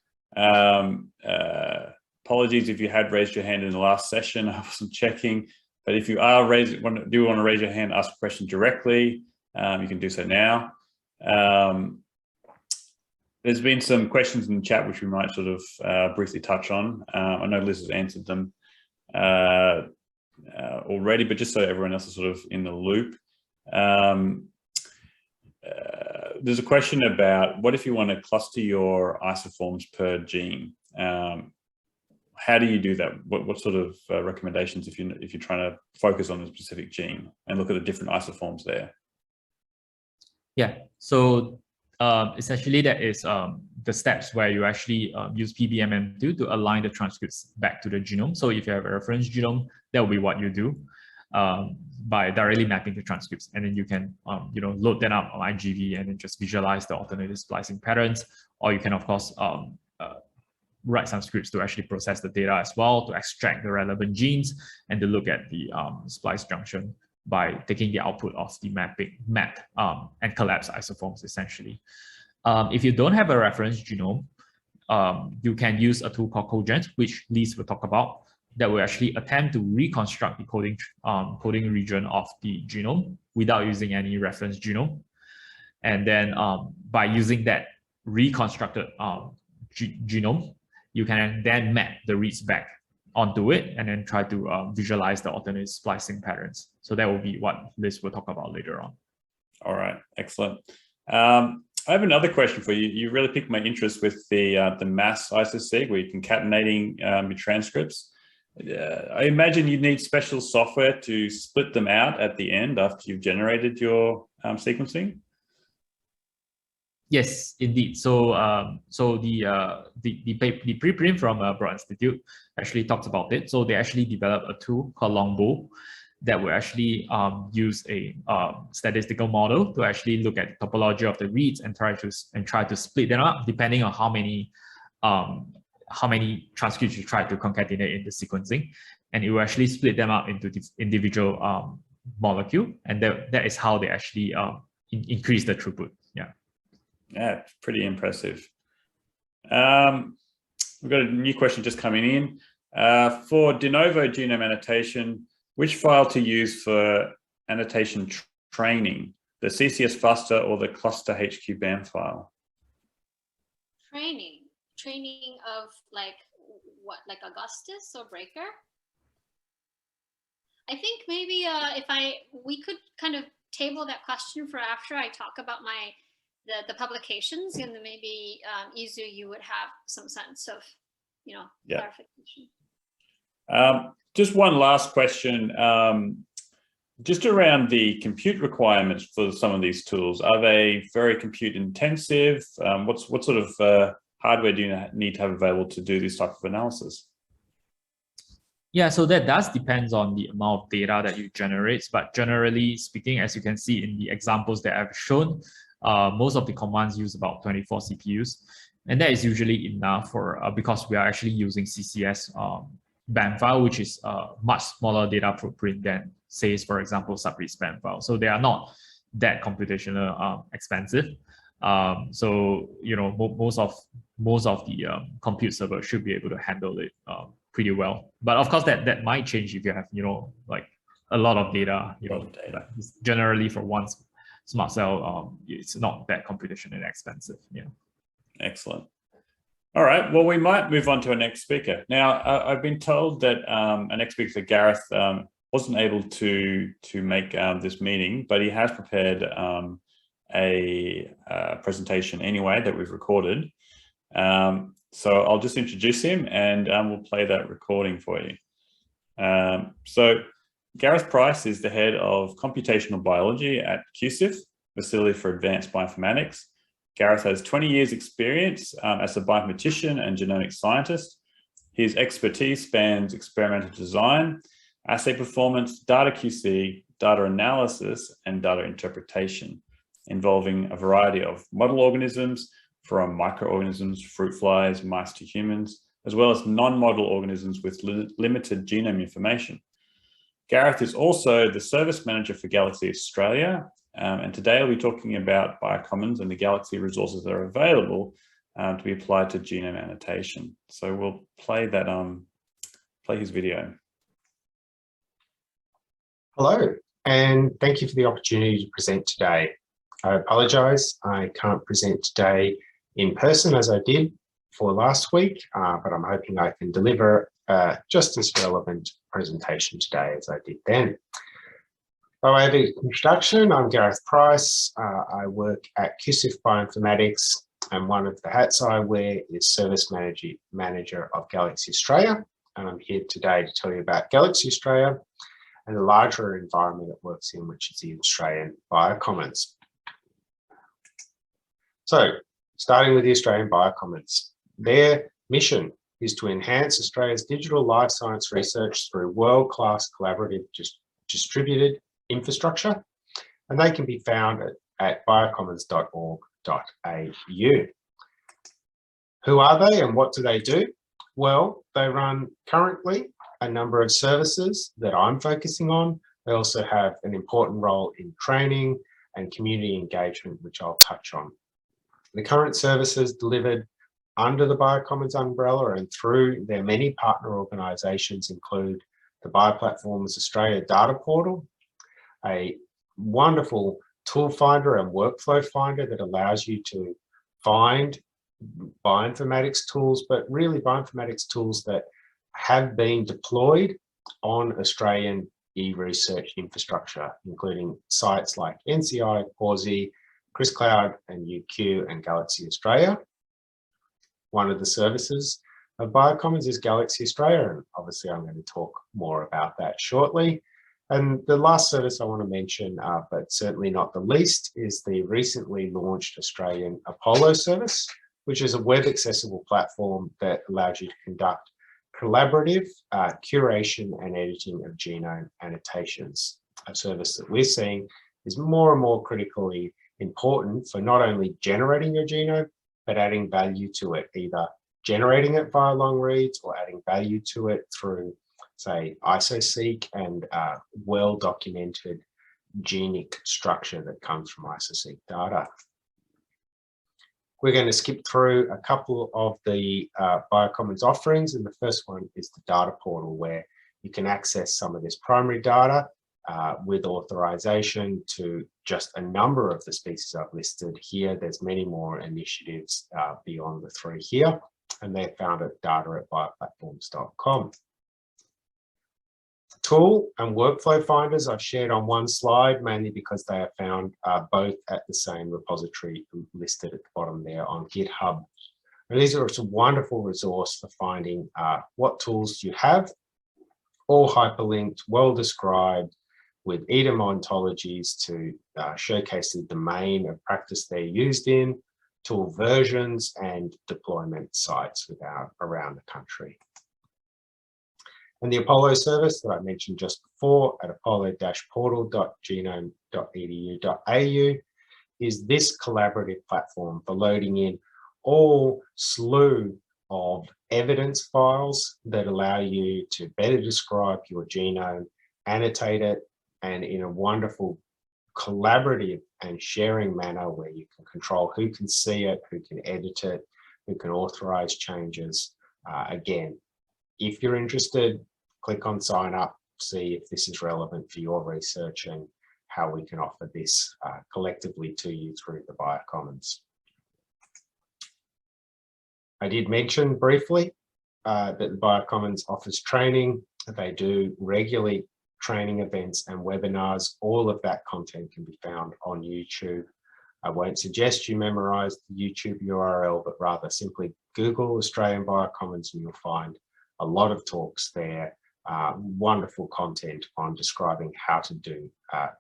[SPEAKER 1] Apologies if you had raised your hand in the last session. I wasn't checking, but if you are do want to raise your hand, ask a question directly, you can do so now. There's been some questions in the chat which we might sort of briefly touch on. I know Liz has answered them already, but just so everyone else is sort of in the loop. There's a question about what if you want to cluster your isoforms per gene? How do you do that? What sort of recommendations if you're trying to focus on a specific gene and look at the different isoforms there? Yeah, so essentially that is the steps where you actually use PBMM2 to align the transcripts back to the genome. So if you have a reference genome, that will be what you do by directly mapping the transcripts, and then you can load them up on IGV and then just visualize the alternative splicing patterns, or you can of course write some scripts to actually process the data as well, to extract the relevant genes and to look at the splice junction by taking the output of the mapped and collapsed isoforms essentially. If you don't have a reference genome, you can use a tool called Cogent, which Liz will talk about, that will actually attempt to reconstruct the coding region of the genome without using any reference genome. And then by using that reconstructed genome, you can then map the reads back
[SPEAKER 4] onto it and then try to visualize the alternate splicing patterns. So that will be what Liz will talk about later on.
[SPEAKER 1] All right, excellent. I have another question for you. You really piqued my interest with the mass Iso-seq, where you're concatenating your transcripts. I imagine you need special software to split them out at the end after you've generated your sequencing.
[SPEAKER 4] Yes, indeed. So, the preprint from Broad Institute actually talks about it. So they actually developed a tool called Longbow that will actually use a statistical model to actually look at topology of the reads and try to split them up depending on how many transcripts you try to concatenate in the sequencing, and it will actually split them up into individual molecule, and that is how they actually increase the throughput.
[SPEAKER 1] Yeah, pretty impressive. We've got a new question just coming in. For de novo genome annotation, which file to use for annotation training, the CCS FUSTA or the cluster HQ BAM file?
[SPEAKER 3] Training of like what, like Augustus or Breaker? I think maybe we could kind of table that question for after I talk about the publications, and then maybe Isu, you would have some sense of, clarification.
[SPEAKER 1] Just one last question, just around the compute requirements for some of these tools. Are they very compute intensive? What sort of hardware do you need to have available to do this type of analysis?
[SPEAKER 4] Yeah, so that does depend on the amount of data that you generate, but generally speaking, as you can see in the examples that I've shown, most of the commands use about 24 CPUs, and that is usually enough for because we are actually using CCS BAM file, which is a much smaller data footprint than, say, for example, subread BAM file. So they are not that computational expensive. So most of the compute server should be able to handle it pretty well. But of course, that might change if you have like a lot of data. Generally for one smart cell, it's not that computationally expensive. Yeah. Excellent.
[SPEAKER 1] All right. Well, we might move on to our next speaker. Now, I've been told that our next speaker, Gareth, wasn't able to make this meeting, but he has prepared a presentation anyway that we've recorded. So I'll just introduce him, and we'll play that recording for you. So Gareth Price is the head of computational biology at QCIF, Facility for Advanced Bioinformatics. Gareth has 20 years experience as a bioinformatician and genomic scientist. His expertise spans experimental design, assay performance, data QC, data analysis, and data interpretation, involving a variety of model organisms, from microorganisms, fruit flies, mice to humans, as well as non-model organisms with limited genome information. Gareth is also the service manager for Galaxy Australia, and today I'll be talking about BioCommons and the Galaxy resources that are available to be applied to genome annotation. So we'll play that, play his video.
[SPEAKER 5] Hello, and thank you for the opportunity to present today. I apologise, I can't present today in person as I did for last week, but I'm hoping I can deliver just as relevant presentation today as I did then. By way of introduction, I'm Gareth Price. I work at QCIF Bioinformatics, and one of the hats I wear is Service Manager of Galaxy Australia. And I'm here today to tell you about Galaxy Australia and the larger environment it works in, which is the Australian BioCommons. So, starting with the Australian BioCommons, their mission is to enhance Australia's digital life science research through world-class collaborative distributed infrastructure, and they can be found at biocommons.org.au. Who are they and what do they do? Well, they run currently a number of services that I'm focusing on. They also have an important role in training and community engagement, which I'll touch on. The current services delivered under the BioCommons umbrella and through their many partner organisations include the Bioplatforms Australia Data Portal, a wonderful tool finder and workflow finder that allows you to find bioinformatics tools, but really bioinformatics tools that have been deployed on Australian e-research infrastructure, including sites like NCI, Aussie, ChrisCloud and UQ and Galaxy Australia. One of the services of BioCommons is Galaxy Australia, and obviously I'm going to talk more about that shortly. And the last service I want to mention, but certainly not the least, is the recently launched Australian Apollo service, which is a web accessible platform that allows you to conduct collaborative curation and editing of genome annotations, a service that we're seeing is more and more critically important for not only generating your genome, but adding value to it, either generating it via long reads or adding value to it through, say, Iso-seq and well-documented genic structure that comes from Iso-seq data. We're going to skip through a couple of the BioCommons offerings, and the first one is the data portal, where you can access some of this primary data with authorization to just a number of the species I've listed here. There's many more initiatives beyond the three here, and they're found at data@bioplatforms.com. Tool and workflow finders I've shared on one slide, mainly because they are found both at the same repository listed at the bottom there on GitHub. And these are a wonderful resource for finding what tools you have, all hyperlinked, well described, with item ontologies to showcase the domain of practice they're used in, tool versions, and deployment sites around the country. And the Apollo service that I mentioned just before at apollo-portal.genome.edu.au is this collaborative platform for loading in all slew of evidence files that allow you to better describe your genome, annotate it, and in a wonderful collaborative and sharing manner where you can control who can see it, who can edit it, who can authorize changes. Again, if you're interested, click on sign up, see if this is relevant for your research and how we can offer this collectively to you through the BioCommons. I did mention briefly that the BioCommons offers training. They do regularly training events and webinars. All of that content can be found on YouTube. I won't suggest you memorize the YouTube URL, but rather simply Google Australian BioCommons and you'll find a lot of talks there. Wonderful content on describing how to do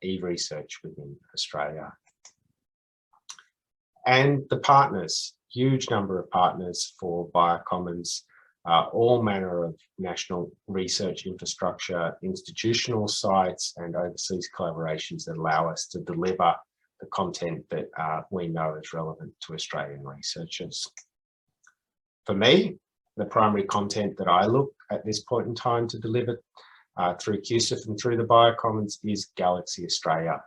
[SPEAKER 5] e-research within Australia. And the partners, huge number of partners for BioCommons, all manner of national research infrastructure, institutional sites, and overseas collaborations that allow us to deliver the content that we know is relevant to Australian researchers. For me, the primary content that I look at this point in time to deliver through QCIF and through the BioCommons is Galaxy Australia,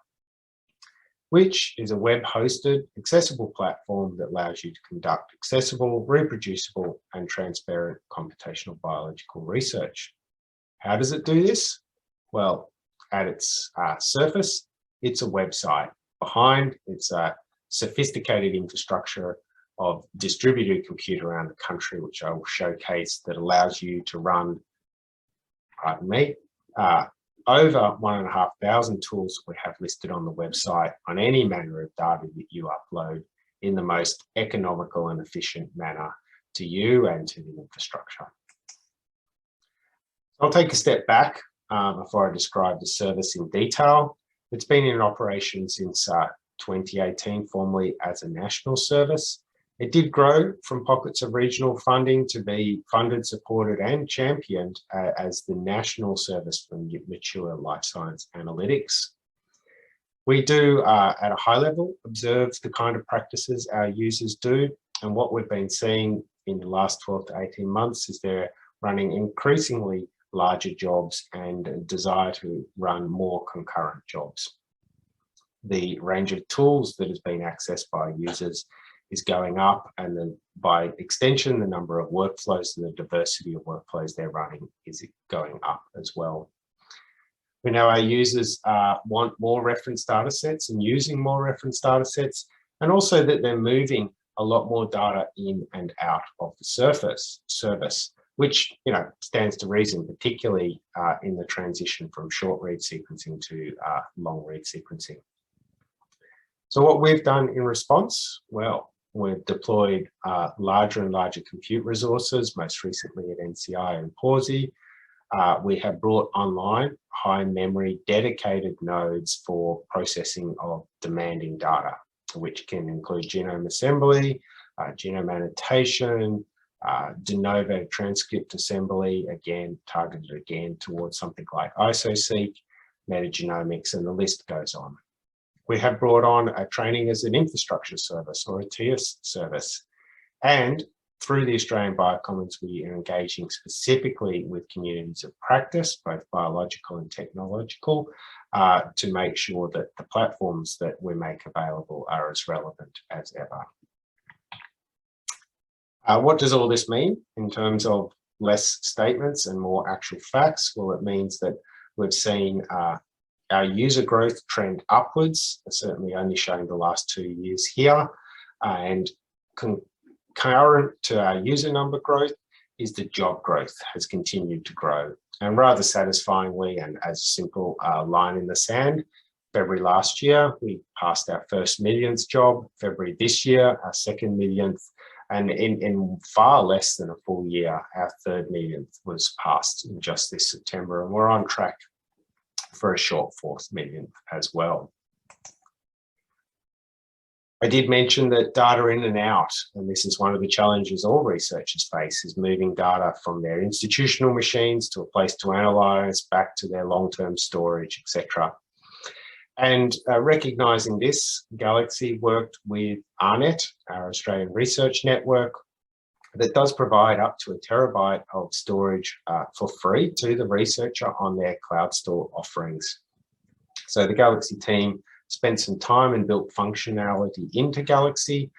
[SPEAKER 5] which is a web-hosted, accessible platform that allows you to conduct accessible, reproducible, and transparent computational biological research. How does it do this? Well, at its surface, it's a website. Behind, it's a sophisticated infrastructure of distributed compute around the country, which I will showcase, that allows you to run, pardon me, over 1,500 tools we have listed on the website on any manner of data that you upload in the most economical and efficient manner to you and to the infrastructure. I'll take a step back before I describe the service in detail. It's been in operation since 2018, formerly as a national service. It did grow from pockets of regional funding to be funded, supported and championed as the national service for mature life science analytics. We do, at a high level, observe the kind of practices our users do, and what we've been seeing in the last 12 to 18 months is they're running increasingly larger jobs and a desire to run more concurrent jobs. The range of tools that has been accessed by users is going up, and then by extension, the number of workflows and the diversity of workflows they're running is going up as well. We know our users want more reference data sets and using more reference data sets, and also that they're moving a lot more data in and out of the service. which stands to reason, particularly in the transition from short read sequencing to long read sequencing. So what we've done in response, well, we've deployed larger and larger compute resources, most recently at NCI and Pawsey. We have brought online high memory dedicated nodes for processing of demanding data, which can include genome assembly, genome annotation, de novo transcript assembly, again, targeted again towards something like Iso-seq, metagenomics, and the list goes on. We have brought on a training as an infrastructure service or a TIAS service. And through the Australian BioCommons, we are engaging specifically with communities of practice, both biological and technological, to make sure that the platforms that we make available are as relevant as ever. What does all this mean in terms of less statements and more actual facts? Well, it means that we've seen our user growth trend upwards, certainly only showing the last 2 years here, and concurrent to our user number growth is the job growth has continued to grow. And rather satisfyingly, and as a simple line in the sand, February last year, we passed our first millionth job. February this year, our second millionth. And in far less than a full year, our third millionth was passed in just this September. And we're on track for a short fourth millionth as well. I did mention that data in and out, and this is one of the challenges all researchers face, is moving data from their institutional machines to a place to analyze, back to their long-term storage, etc. And recognising this, Galaxy worked with ARNet, our Australian research network, that does provide up to 1 terabyte of storage for free to the researcher on their cloud store offerings. So the Galaxy team spent some time and built functionality into Galaxy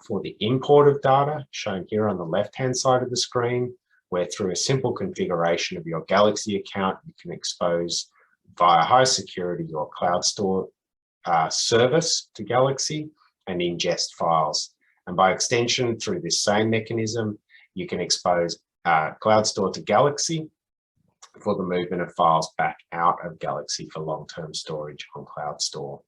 [SPEAKER 5] for the import of data, shown here on the left-hand side of the screen, where through a simple configuration of your Galaxy account, you can expose via high security your cloud store service to Galaxy and ingest files. And by extension, through this same mechanism, you can expose Cloud Store to Galaxy for the movement of files back out of Galaxy for long-term storage on Cloud Store.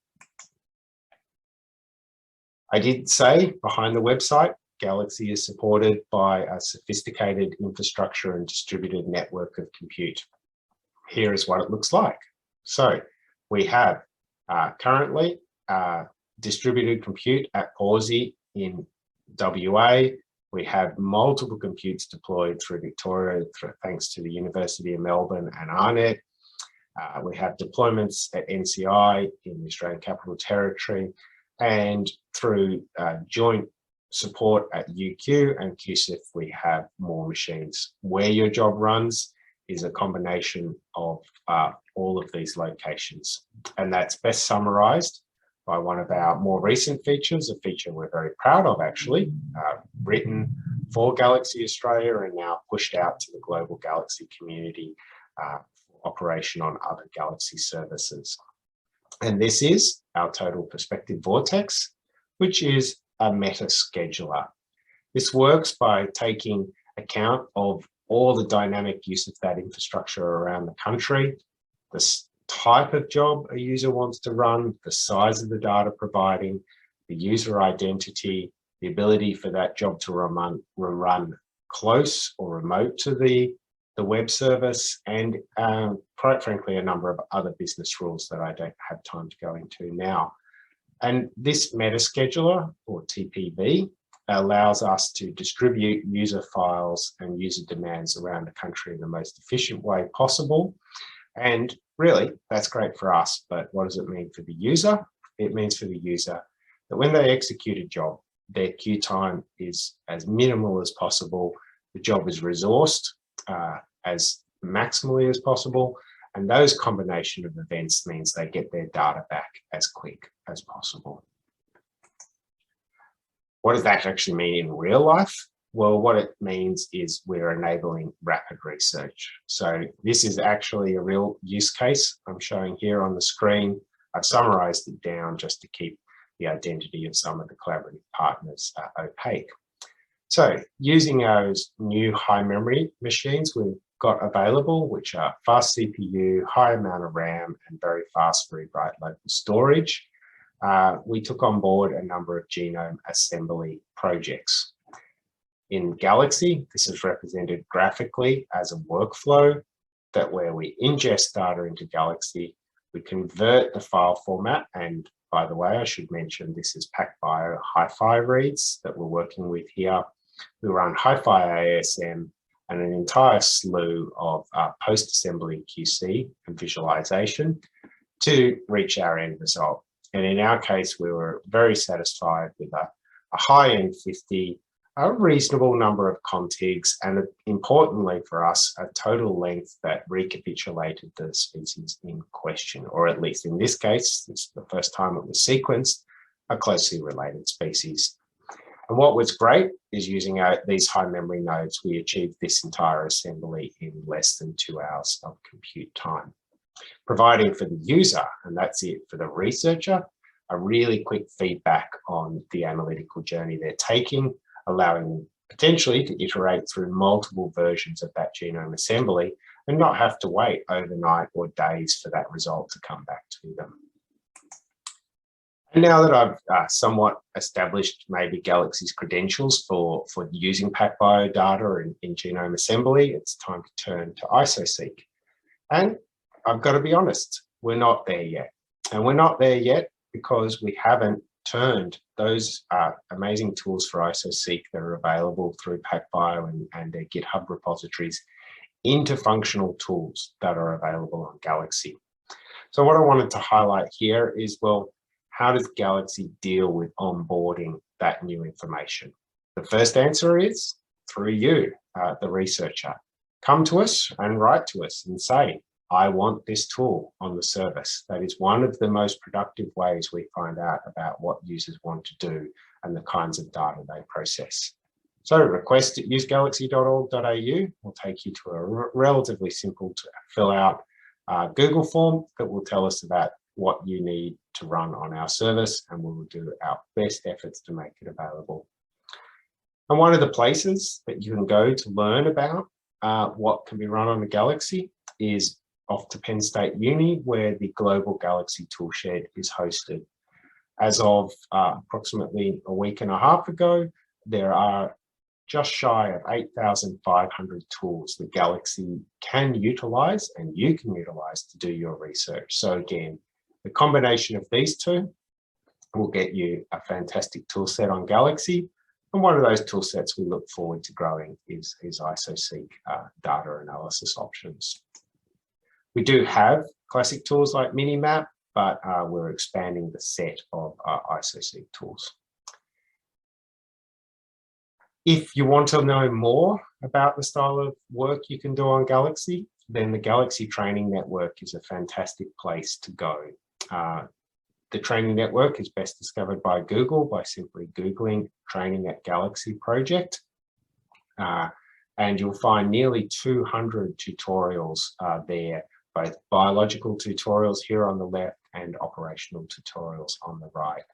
[SPEAKER 5] I did say behind the website, Galaxy is supported by a sophisticated infrastructure and distributed network of compute. Here is what it looks like. So we have currently distributed compute at Pawsey in WA. We have multiple computes deployed through Victoria, thanks to the University of Melbourne and ARNet. We have deployments at NCI in the Australian Capital Territory, and through joint support at UQ and QCIF, we have more machines. Where your job runs is a combination of all of these locations, and that's best summarized by one of our more recent features, a feature we're very proud of actually, written for Galaxy Australia and now pushed out to the global Galaxy community for operation on other Galaxy services. And this is our Total Perspective Vortex, which is a meta scheduler. This works by taking account of all the dynamic use of that infrastructure around the country, the type of job a user wants to run, the size of the data providing, the user identity, the ability for that job to run close or remote to the web service, and quite frankly, a number of other business rules that I don't have time to go into now. And this meta scheduler, or TPV, allows us to distribute user files and user demands around the country in the most efficient way possible. And really, that's great for us, but what does it mean for the user? It means for the user that when they execute a job, their queue time is as minimal as possible, the job is resourced as maximally as possible, and those combination of events means they get their data back as quick as possible. What does that actually mean in real life? Well, what it means is we're enabling rapid research. So this is actually a real use case I'm showing here on the screen. I've summarized it down just to keep the identity of some of the collaborative partners opaque. So using those new high memory machines we've got available, which are fast CPU, high amount of RAM, and very fast, very bright local storage, we took on board a number of genome assembly projects. In Galaxy, this is represented graphically as a workflow that where we ingest data into Galaxy, we convert the file format, and by the way, I should mention this is PacBio HiFi reads that we're working with here. We run HiFi ASM and an entire slew of post-assembly QC and visualization to reach our end result. And in our case, we were very satisfied with a high-end 50, a reasonable number of contigs, and importantly for us, a total length that recapitulated the species in question, or at least in this case, it's the first time it was sequenced, a closely related species. And what was great is using these high memory nodes, we achieved this entire assembly in less than 2 hours of compute time, providing for the user, and that's it for the researcher, a really quick feedback on the analytical journey they're taking, allowing potentially to iterate through multiple versions of that genome assembly and not have to wait overnight or days for that result to come back to them. And now that I've somewhat established maybe Galaxy's credentials for using PacBio data in genome assembly, it's time to turn to Iso-seq. And I've got to be honest, we're not there yet. And we're not there yet because we haven't turned those amazing tools for Iso-seq that are available through PacBio and their GitHub repositories into functional tools that are available on Galaxy. So what I wanted to highlight here is, well, how does Galaxy deal with onboarding that new information? The first answer is through you, the researcher. Come to us and write to us and say, I want this tool on the service. That is one of the most productive ways we find out about what users want to do and the kinds of data they process. So request at usegalaxy.org.au will take you to a relatively simple to fill out Google form that will tell us about what you need to run on our service, and we will do our best efforts to make it available. And one of the places that you can go to learn about what can be run on a Galaxy is off to Penn State Uni, where the Global Galaxy Toolshed is hosted. As of approximately a week and a half ago, there are just shy of 8,500 tools that Galaxy can utilize and you can utilize to do your research. So again, the combination of these two will get you a fantastic tool set on Galaxy. And one of those tool sets we look forward to growing is Iso-seq data analysis options. We do have classic tools like Minimap, but we're expanding the set of Iso-seq tools. If you want to know more about the style of work you can do on Galaxy, then the Galaxy Training Network is a fantastic place to go. The training network is best discovered by Google by simply Googling Training at Galaxy Project. And you'll find nearly 200 tutorials there, both biological tutorials here on the left and operational tutorials on the right.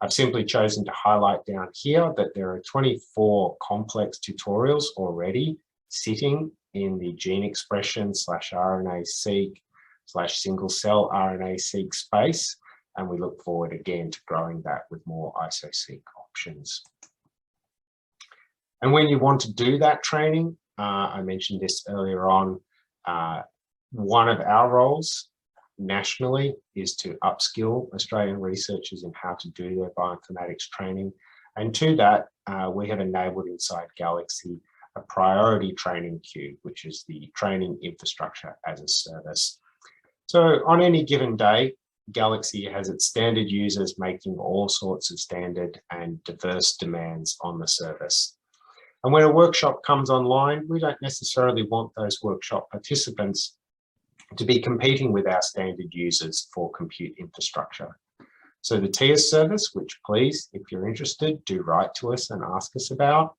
[SPEAKER 5] I've simply chosen to highlight down here that there are 24 complex tutorials already sitting in the gene expression /RNA-seq /single cell RNA-seq space. And we look forward again to growing that with more Iso-seq options. And when you want to do that training, I mentioned this earlier on, one of our roles nationally is to upskill Australian researchers in how to do their bioinformatics training. And to that, we have enabled inside Galaxy a priority training queue, which is the training infrastructure as a service. So on any given day, Galaxy has its standard users making all sorts of standard and diverse demands on the service. And when a workshop comes online, we don't necessarily want those workshop participants to be competing with our standard users for compute infrastructure. So the TIAS service, which please, if you're interested, do write to us and ask us about,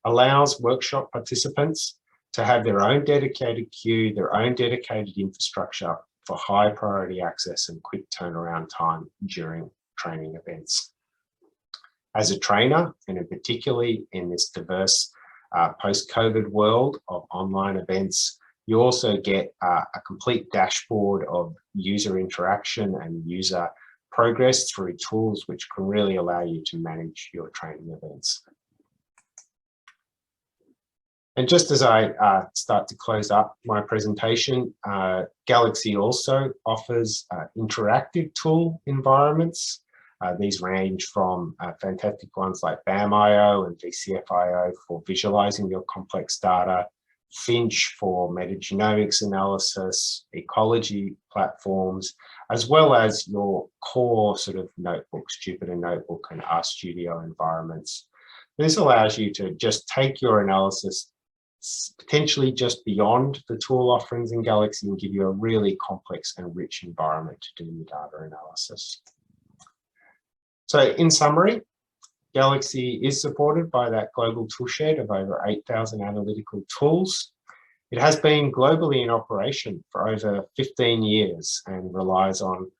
[SPEAKER 5] allows workshop participants to have their own dedicated queue, their own dedicated infrastructure for high priority access and quick turnaround time during training events. As a trainer, and in particularly in this diverse post-COVID world of online events, you also get a complete dashboard of user interaction and user progress through tools which can really allow you to manage your training events. And just as I start to close up my presentation, Galaxy also offers interactive tool environments. These range from fantastic ones like BAM.io and VCF.io for visualizing your complex data, Finch for metagenomics analysis, ecology platforms, as well as your core sort of notebooks, Jupyter Notebook and RStudio environments. This allows you to just take your analysis potentially just beyond the tool offerings in Galaxy and give you a really complex and rich environment to do your data analysis. So in summary, Galaxy is supported by that global toolshed of over 8,000 analytical tools. It has been globally in operation for over 15 years and relies on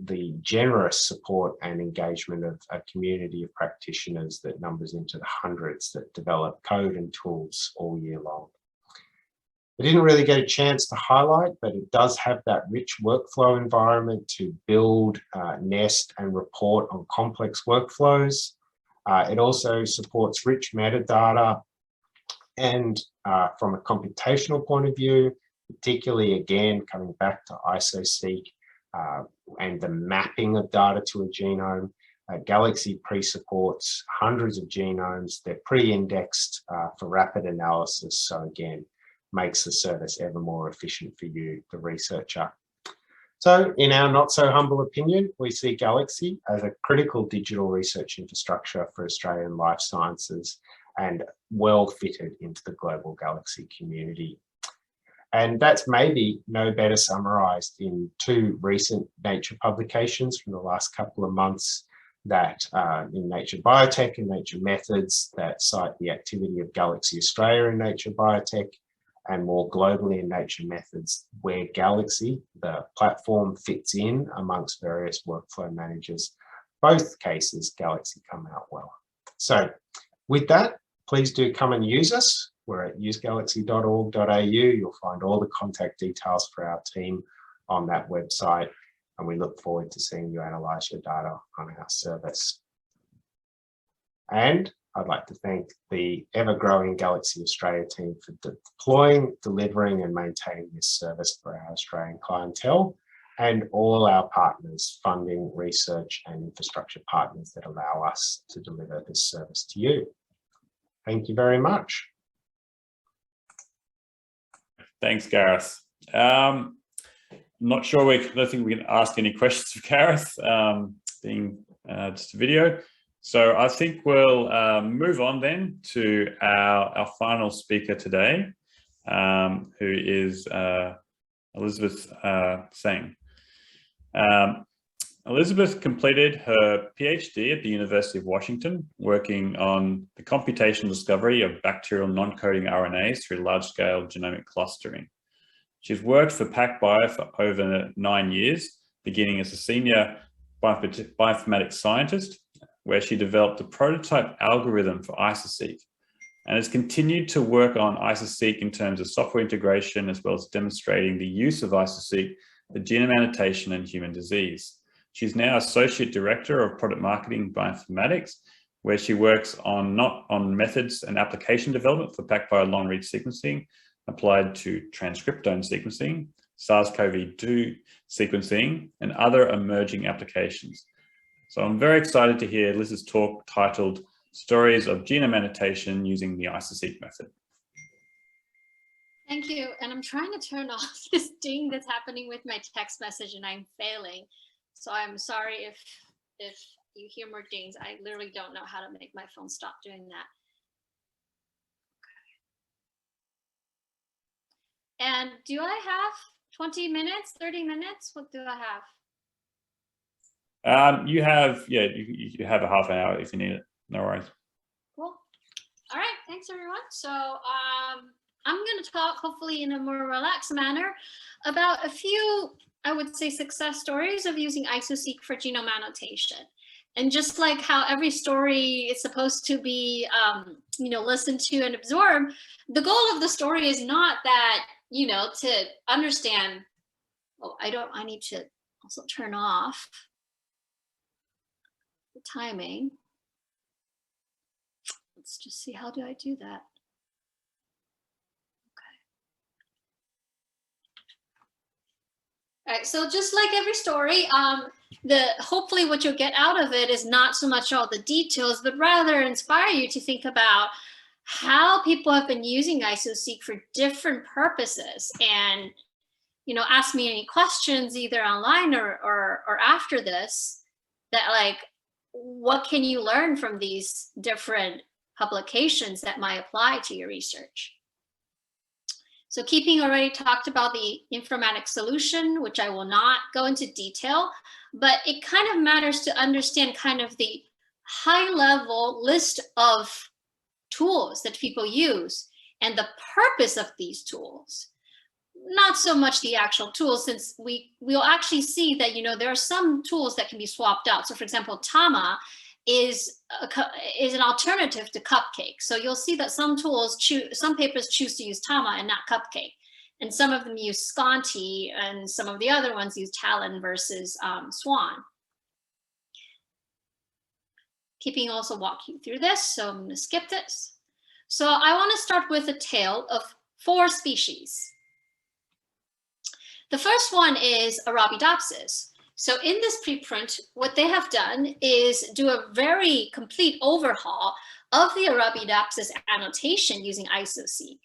[SPEAKER 5] the generous support and engagement of a community of practitioners that numbers into the hundreds that develop code and tools all year long. I didn't really get a chance to highlight, but it does have that rich workflow environment to build, nest and report on complex workflows. It also supports rich metadata and from a computational point of view, particularly again, coming back to Iso-seq and the mapping of data to a genome, Galaxy pre-supports hundreds of genomes. They're pre-indexed for rapid analysis. So again, makes the service ever more efficient for you, the researcher. So in our not so humble opinion, we see Galaxy as a critical digital research infrastructure for Australian life sciences and well fitted into the global Galaxy community. And that's maybe no better summarized in two recent Nature publications from the last couple of months that in Nature Biotech and Nature Methods that cite the activity of Galaxy Australia in Nature Biotech, and more globally in Nature Methods, where Galaxy, the platform, fits in amongst various workflow managers. Both cases, Galaxy come out well. So with that, please do come and use us. We're at usegalaxy.org.au. You'll find all the contact details for our team on that website, and we look forward to seeing you analyze your data on our service. And I'd like to thank the ever-growing Galaxy Australia team for deploying, delivering and maintaining this service for our Australian clientele, and all our partners, funding, research and infrastructure partners that allow us to deliver this service to you. Thank you very much.
[SPEAKER 1] Thanks, Gareth. I'm not sure, I don't think we can ask any questions of Gareth, being just a video. So I think we'll move on then to our final speaker today, who is Elizabeth Tseng. Elizabeth completed her PhD at the University of Washington, working on the computational discovery of bacterial non-coding RNAs through large-scale genomic clustering. She's worked for PacBio for over 9 years, beginning as a senior bioinformatics scientist, where she developed a prototype algorithm for Iso-seq, and has continued to work on Iso-seq in terms of software integration, as well as demonstrating the use of Iso-seq for genome annotation and human disease. She's now Associate Director of Product Marketing Bioinformatics, where she works on methods and application development for PacBio long-read sequencing applied to transcriptome sequencing, SARS-CoV-2 sequencing, and other emerging applications. So I'm very excited to hear Liz's talk titled Stories of Genome Annotation Using the Iso-seq Method.
[SPEAKER 3] Thank you. And I'm trying to turn off this ding that's happening with my text message and I'm failing. So I'm sorry if you hear more dings. I literally don't know how to make my phone stop doing that. Okay. And do I have 20 minutes, 30 minutes? What do I have?
[SPEAKER 1] You have a half an hour if you need it. No worries.
[SPEAKER 3] Cool. All right. Thanks, everyone. So I'm going to talk, hopefully in a more relaxed manner, about a few, I would say, success stories of using Iso-seq for genome annotation. And just like how every story is supposed to be, listened to and absorbed, the goal of the story is not that, to understand. Oh, I need to also turn off the timing. Let's just see, how do I do that? All right, so just like every story, hopefully what you'll get out of it is not so much all the details, but rather inspire you to think about how people have been using Iso-seq for different purposes, and ask me any questions either online or after this, that like, what can you learn from these different publications that might apply to your research? So Keeping already talked about the informatics solution, which I will not go into detail, but it kind of matters to understand kind of the high level list of tools that people use and the purpose of these tools. Not so much the actual tools, since we'll actually see that, there are some tools that can be swapped out. So for example, Tama is an alternative to Cupcake. So you'll see that some papers choose to use Tama and not Cupcake. And some of them use Sconti, and some of the other ones use Talon versus Swan. Keeping also walk you through this, so I'm gonna skip this. So I wanna start with a tale of 4 species. The first one is Arabidopsis. So in this preprint, what they have done is do a very complete overhaul of the Arabidopsis annotation using Iso-seq.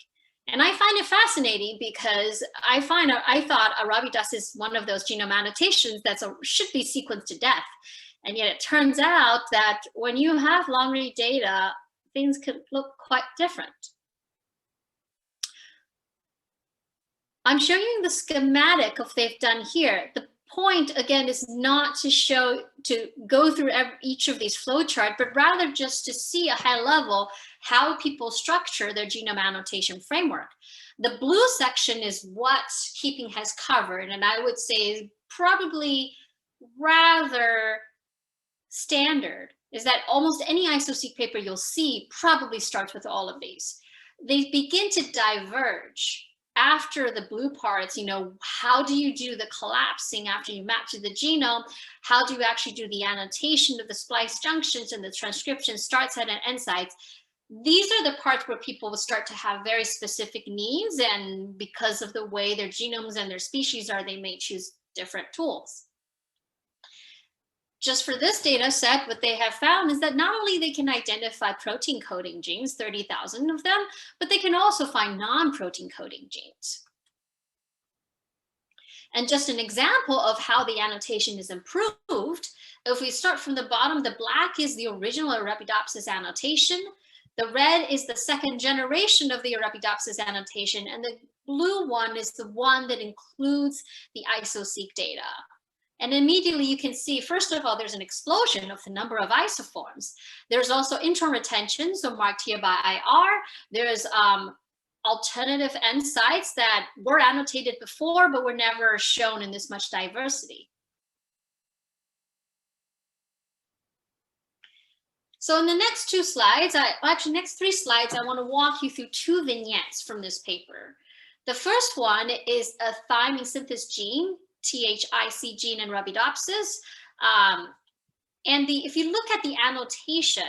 [SPEAKER 3] And I find it fascinating because I thought Arabidopsis is one of those genome annotations that should be sequenced to death. And yet it turns out that when you have long-read data, things could look quite different. I'm showing you the schematic of what they've done here. The point, again, is not to go through each of these flowcharts, but rather just to see a high level how people structure their genome annotation framework. The blue section is what Keeping has covered, and I would say is probably rather standard, is that almost any Iso-seq paper you'll see probably starts with all of these. They begin to diverge after the blue parts. How do you do the collapsing after you map to the genome? How do you actually do the annotation of the splice junctions and the transcription start site and end sites? These are the parts where people will start to have very specific needs, and because of the way their genomes and their species are, they may choose different tools. Just for this data set, what they have found is that not only they can identify protein coding genes, 30,000 of them, but they can also find non-protein coding genes. And just an example of how the annotation is improved, if we start from the bottom, the black is the original Arabidopsis annotation, the red is the second generation of the Arabidopsis annotation, and the blue one is the one that includes the Iso-seq data. And immediately you can see, first of all, there's an explosion of the number of isoforms. There's also intron retention, so marked here by IR. There's alternative end sites that were annotated before, but were never shown in this much diversity. So in the next 2 slides, next 3 slides, I want to walk you through 2 vignettes from this paper. The first one is a thymine synthase gene, THIC gene in Arabidopsis. And if you look at the annotation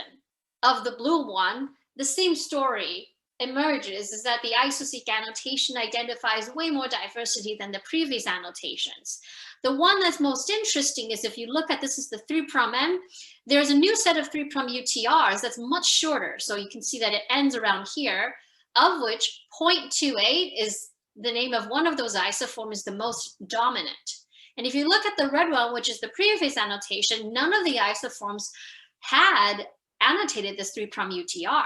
[SPEAKER 3] of the blue one, the same story emerges, is that the Iso-seq annotation identifies way more diversity than the previous annotations. The one that's most interesting is if you look at, this is the 3'N, there's a new set of 3' UTRs that's much shorter. So you can see that it ends around here, of which 0.28 is the name of one of those isoforms is the most dominant. And if you look at the red one, which is the previous annotation, none of the isoforms had annotated this 3' UTR.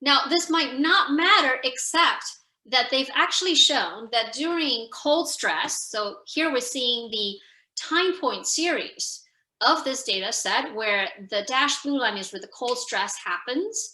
[SPEAKER 3] Now, this might not matter, except that they've actually shown that during cold stress, so here we're seeing the time point series of this data set where the dashed blue line is where the cold stress happens.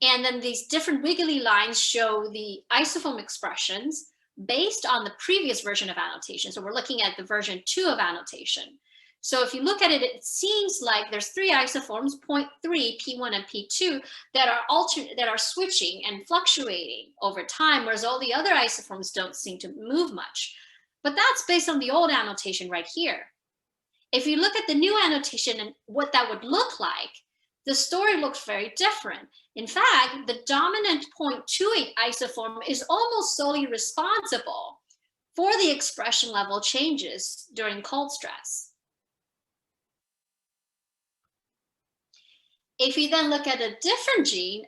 [SPEAKER 3] And then these different wiggly lines show the isoform expressions based on the previous version of annotation. So we're looking at the version 2 of annotation. So if you look at it, it seems like there's 3 isoforms, 0.3, P1, and P2, that are switching and fluctuating over time, whereas all the other isoforms don't seem to move much. But that's based on the old annotation right here. If you look at the new annotation and what that would look like, the story looks very different. In fact, the dominant 0.28 isoform is almost solely responsible for the expression level changes during cold stress. If you then look at a different gene,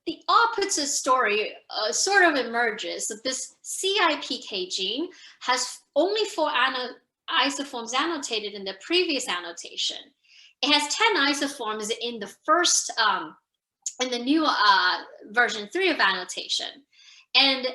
[SPEAKER 3] the opposite story sort of emerges. So this CIPK gene has only 4 isoforms annotated in the previous annotation. It has 10 isoforms in the first, in the new version 3 of annotation. And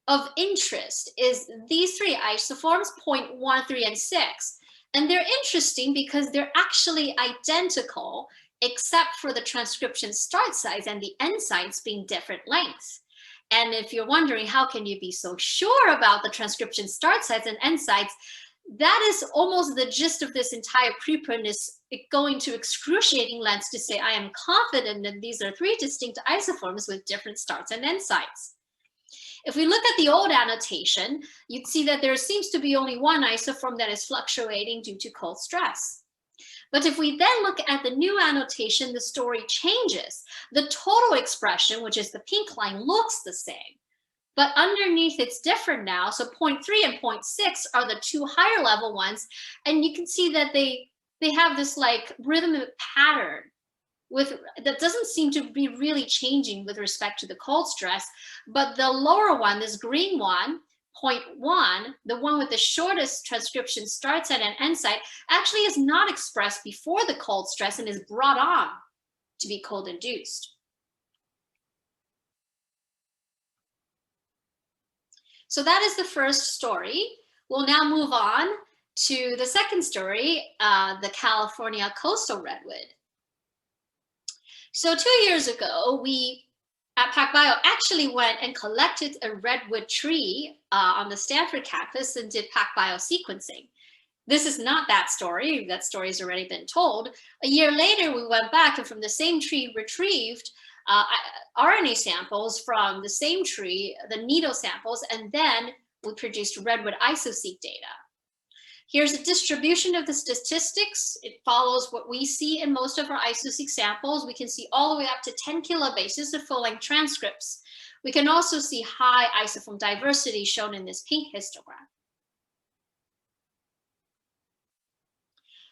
[SPEAKER 3] of interest is these 3 isoforms, 0.1, 3, and 6. And they're interesting because they're actually identical, except for the transcription start sites and the end sites being different lengths. And if you're wondering, how can you be so sure about the transcription start sites and end sites, that is almost the gist of this entire preprint, is going to excruciating lengths to say, I am confident that these are 3 distinct isoforms with different starts and end sites. If we look at the old annotation, you'd see that there seems to be only 1 isoform that is fluctuating due to cold stress. But if we then look at the new annotation, the story changes. The total expression, which is the pink line, looks the same. But underneath it's different now. So 0.3 and 0.6 are the 2 higher level ones. And you can see that they have this like rhythmic pattern that doesn't seem to be really changing with respect to the cold stress. But the lower one, this green one, 0.1, the one with the shortest transcription start site and end site, actually is not expressed before the cold stress and is brought on to be cold induced. So that is the first story. We'll now move on to the second story, the California coastal redwood. So 2 years ago, we at PacBio actually went and collected a redwood tree on the Stanford campus and did PacBio sequencing. This is not that story. That story has already been told. A year later, we went back and from the same tree retrieved RNA samples from the same tree, the needle samples, and then we produced redwood Iso-seq data. Here's a distribution of the statistics. It follows what we see in most of our Iso-seq samples. We can see all the way up to 10 kilobases of full-length transcripts. We can also see high isoform diversity shown in this pink histogram.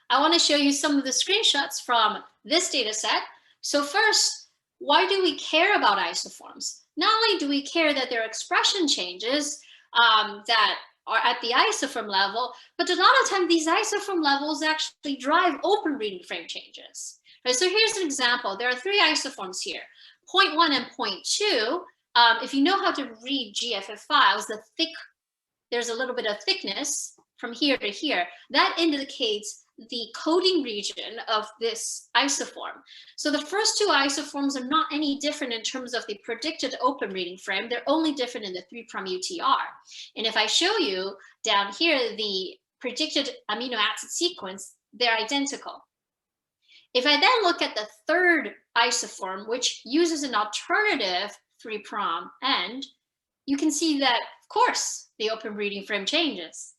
[SPEAKER 3] I want to show you some of the screenshots from this data set. So first, why do we care about isoforms? Not only do we care that there are expression changes that are at the isoform level, but a lot of times these isoform levels actually drive open reading frame changes. Right, so here's an example. There are 3 isoforms here, 0.1 and 0.2. If you know how to read GFF files, there's a little bit of thickness from here to here. That indicates the coding region of this isoform. So the first 2 isoforms are not any different in terms of the predicted open reading frame. They're only different in the 3' UTR. And if I show you down here the predicted amino acid sequence, they're identical. If I then look at the third isoform, which uses an alternative 3' end, you can see that, of course, the open reading frame changes.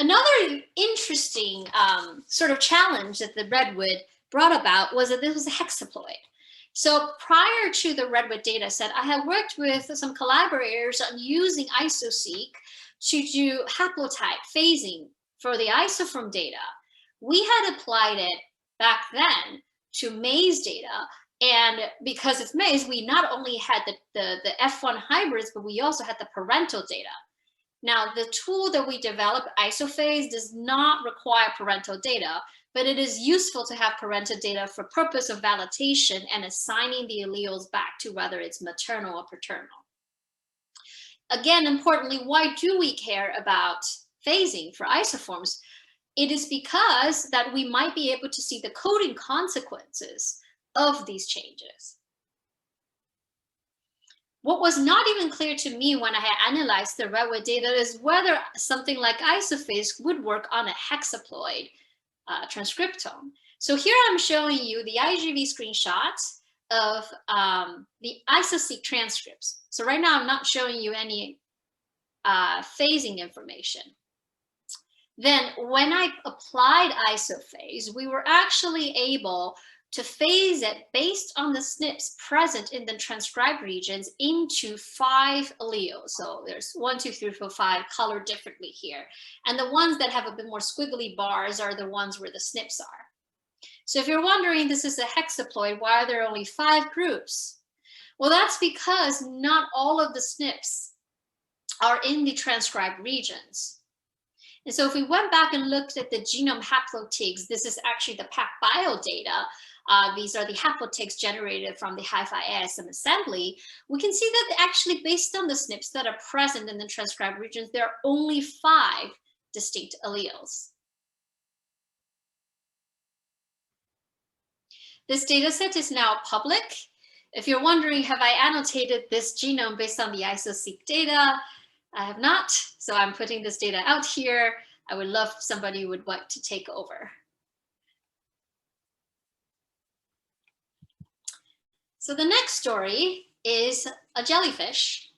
[SPEAKER 3] Another interesting sort of challenge that the redwood brought about was that this was a hexaploid. So prior to the redwood data set, I had worked with some collaborators on using Iso-seq to do haplotype phasing for the isoform data. We had applied it back then to maize data. And because it's maize, we not only had the F1 hybrids, but we also had the parental data. Now, the tool that we developed, isophase, does not require parental data, but it is useful to have parental data for purpose of validation and assigning the alleles back to whether it's maternal or paternal. Again, importantly, why do we care about phasing for isoforms? It is because that we might be able to see the coding consequences of these changes. What was not even clear to me when I had analyzed the redwood data is whether something like isophase would work on a hexaploid transcriptome. So here I'm showing you the IGV screenshots of the Iso-seq transcripts. So right now I'm not showing you any phasing information. Then when I applied isophase, we were actually able to phase it based on the SNPs present in the transcribed regions into 5 alleles. So there's 1, 2, 3, 4, 5 colored differently here. And the ones that have a bit more squiggly bars are the ones where the SNPs are. So if you're wondering, this is a hexaploid, why are there only 5 groups? Well, that's because not all of the SNPs are in the transcribed regions. And so if we went back and looked at the genome haplotigs, this is actually the PacBio data. These are the haplotigs generated from the HiFi ASM assembly. We can see that actually based on the SNPs that are present in the transcribed regions, there are only 5 distinct alleles. This data set is now public. If you're wondering, have I annotated this genome based on the Iso-seq data? I have not, so I'm putting this data out here. I would love if somebody would like to take over. So the next story is a jellyfish.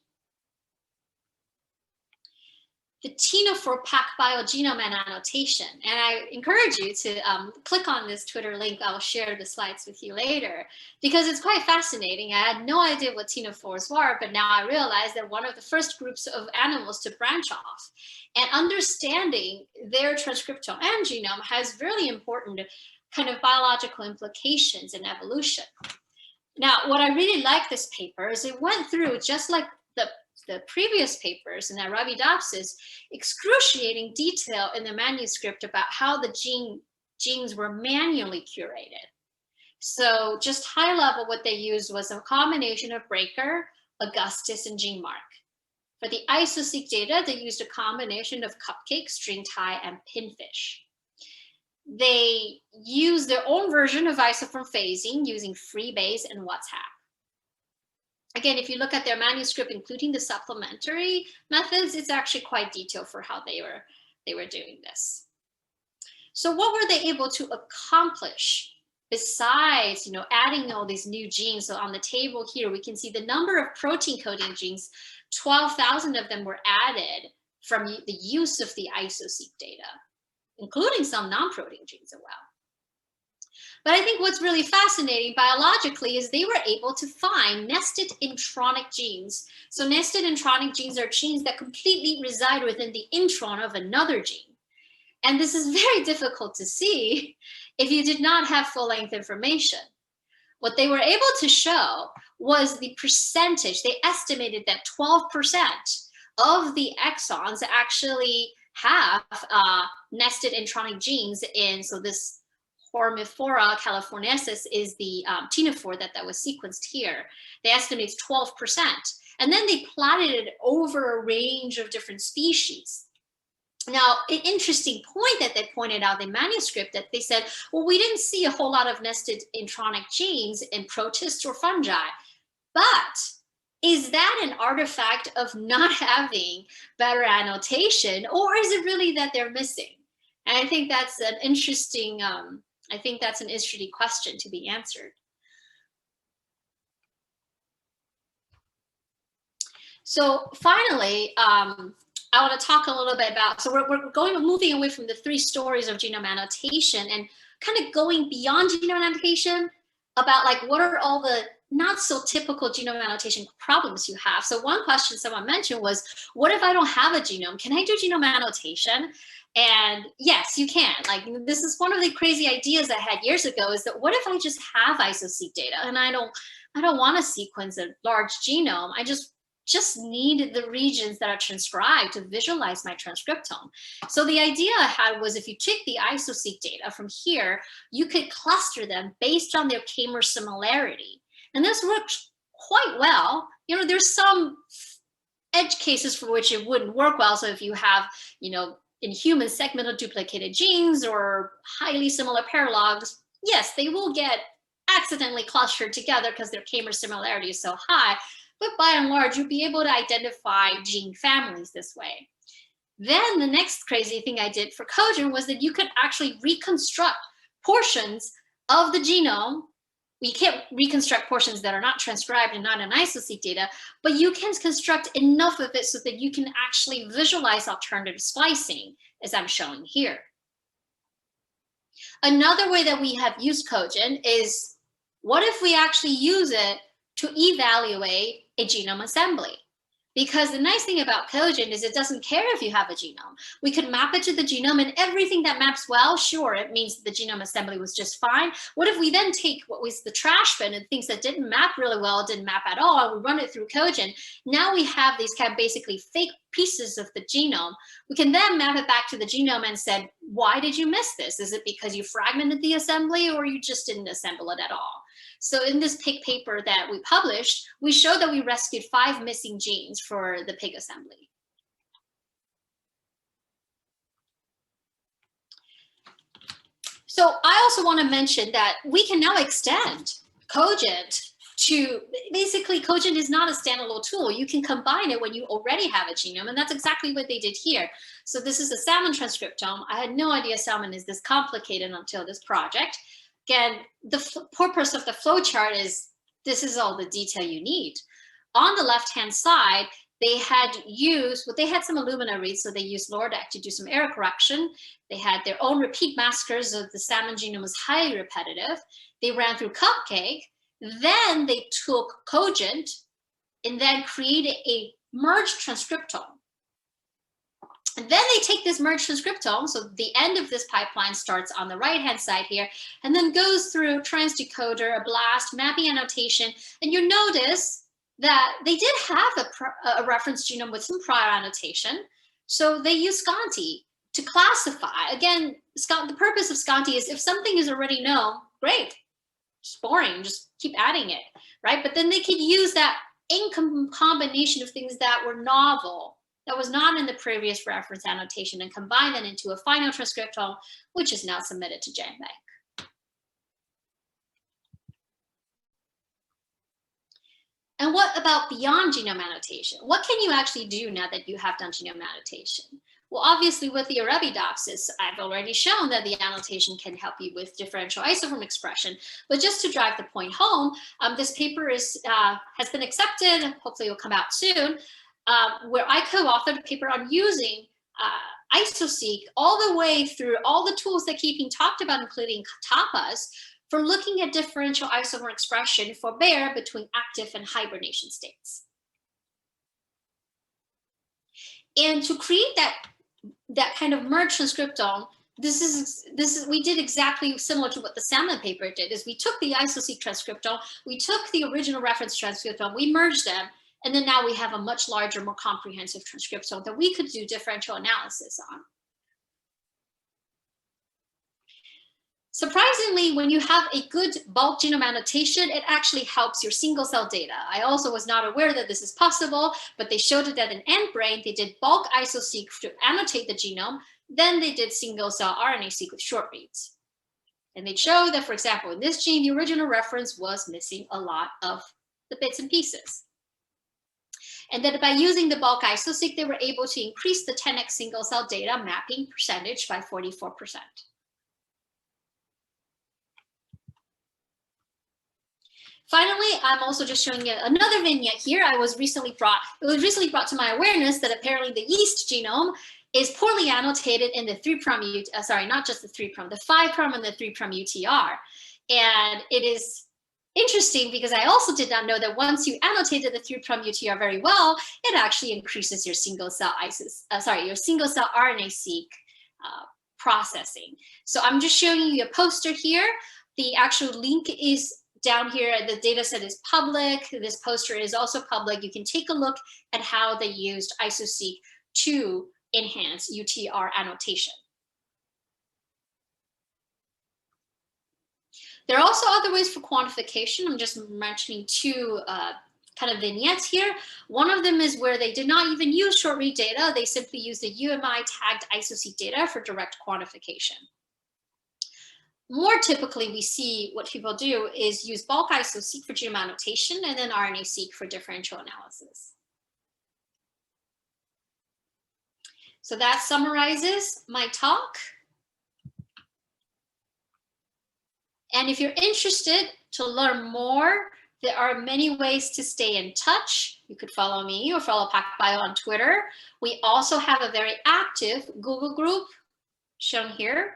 [SPEAKER 3] The Tinophore PacBio genome and annotation. And I encourage you to click on this Twitter link. I'll share the slides with you later because it's quite fascinating. I had no idea what Tinophores were, but now I realize they're one of the first groups of animals to branch off. And understanding their transcriptome and genome has really important kind of biological implications in evolution. Now, what I really like this paper is it went through, just like the previous papers in Arabidopsis, excruciating detail in the manuscript about how the genes were manually curated. So just high level, what they used was a combination of Breaker, Augustus, and GeneMark. For the Iso-seq data, they used a combination of Cupcake, String Tie, and Pinfish. They used their own version of isoform phasing using Freebase and WhatsApp. Again, if you look at their manuscript, including the supplementary methods, it's actually quite detailed for how they were doing this. So what were they able to accomplish besides, adding all these new genes? So on the table here, we can see the number of protein coding genes. 12,000 of them were added from the use of the Iso-seq data, including some non-protein genes as well. But I think what's really fascinating biologically is they were able to find nested intronic genes. So nested intronic genes are genes that completely reside within the intron of another gene. And this is very difficult to see if you did not have full-length information. What they were able to show was the percentage. They estimated that 12% of the exons actually have nested intronic genes in, so this Hormiphora californiensis is the Tinophore that was sequenced here. They estimate 12%. And then they plotted it over a range of different species. Now, an interesting point that they pointed out in the manuscript that they said, well, we didn't see a whole lot of nested intronic genes in protists or fungi, but is that an artifact of not having better annotation, or is it really that they're missing? And I think that's an interesting question to be answered. So finally, I want to talk a little bit about, so we're moving away from the 3 stories of genome annotation and kind of going beyond genome annotation about like, what are all the not so typical genome annotation problems you have? So one question someone mentioned was, what if I don't have a genome? Can I do genome annotation? And yes, you can. Like, this is one of the crazy ideas I had years ago, is that what if I just have Iso-seq data and I don't want to sequence a large genome. I just need the regions that are transcribed to visualize my transcriptome. So the idea I had was, if you take the Iso-seq data from here, you could cluster them based on their k-mer similarity. And this works quite well. There's some edge cases for which it wouldn't work well. So if you have, in human segmental duplicated genes or highly similar paralogs, yes, they will get accidentally clustered together because their k-mer similarity is so high. but by and large, you'll be able to identify gene families this way. Then the next crazy thing I did for Cogent was that you could actually reconstruct portions of the genome. We can't reconstruct portions that are not transcribed and not in Iso-seq data, but you can construct enough of it so that you can actually visualize alternative splicing, as I'm showing here. Another way that we have used Cogent is, what if we actually use it to evaluate a genome assembly? Because the nice thing about Cogent is it doesn't care if you have a genome. We could map it to the genome, and everything that maps well, sure, it means the genome assembly was just fine. What if we then take what was the trash bin and things that didn't map really well, didn't map at all, and we run it through Cogent? Now we have these kind of basically fake pieces of the genome. We can then map it back to the genome and say, why did you miss this? Is it because you fragmented the assembly, or you just didn't assemble it at all? So in this pig paper that we published, we showed that we rescued 5 missing genes for the pig assembly. So I also want to mention that we can now extend Cogent to, basically Cogent is not a standalone tool. You can combine it when you already have a genome, and that's exactly what they did here. So this is a salmon transcriptome. I had no idea salmon is this complicated until this project. Again, the purpose of the flowchart is, this is all the detail you need. On the left-hand side, they had some Illumina reads, so they used LoRDEC to do some error correction. They had their own repeat maskers, so the salmon genome was highly repetitive. They ran through Cupcake. Then they took Cogent and then created a merged transcriptome. And then they take this merged transcriptome, so the end of this pipeline starts on the right-hand side here, and then goes through transdecoder, a blast, mapping annotation, and you notice that they did have a reference genome with some prior annotation, so they use Scanti to classify. Again, the purpose of Scanti is if something is already known, great, it's boring, just keep adding it, right? But then they could use that in combination of things that were novel, that was not in the previous reference annotation, and combine that into a final transcriptome, which is now submitted to GenBank. And what about beyond genome annotation? What can you actually do now that you have done genome annotation? Well, obviously with the Arabidopsis, I've already shown that the annotation can help you with differential isoform expression. But just to drive the point home, this paper has been accepted, hopefully it will come out soon, where I co-authored a paper on using Iso-seq all the way through all the tools that Keeping talked about, including tapas, for looking at differential isoform expression for Bayer between active and hibernation states. And to create that kind of merged transcriptome, we did exactly similar to what the salmon paper did, is we took the Iso-seq transcriptome, we took the original reference transcriptome, we merged them, and then now we have a much larger, more comprehensive transcriptome that we could do differential analysis on. Surprisingly, when you have a good bulk genome annotation, it actually helps your single cell data. I also was not aware that this is possible, but they showed it that in EndBrain, they did bulk Iso-seq to annotate the genome, then they did single cell RNA-seq with short reads. And they showed that, for example, in this gene, the original reference was missing a lot of the bits and pieces. And that by using the bulk Iso-seq, they were able to increase the 10x single cell data mapping percentage by 44%. Finally, I'm also just showing you another vignette here. It was recently brought to my awareness that apparently the yeast genome is poorly annotated in the 3' not just the 3' the 5' and the 3' UTR. And it is interesting because I also did not know that once you annotated the 3' UTR very well, it actually increases your single cell RNA-seq processing. So I'm just showing you a poster here. The actual link is down here. The data set is public. This poster is also public. You can take a look at how they used Iso-seq to enhance UTR annotation. There are also other ways for quantification. I'm just mentioning two kind of vignettes here. One of them is where they did not even use short read data. They simply used the UMI tagged Iso-seq data for direct quantification. more typically we see what people do is use bulk Iso-seq for genome annotation and then RNA-seq for differential analysis. So that summarizes my talk. And if you're interested to learn more, there are many ways to stay in touch. You could follow me or follow PacBio on Twitter. We also have a very active Google group shown here.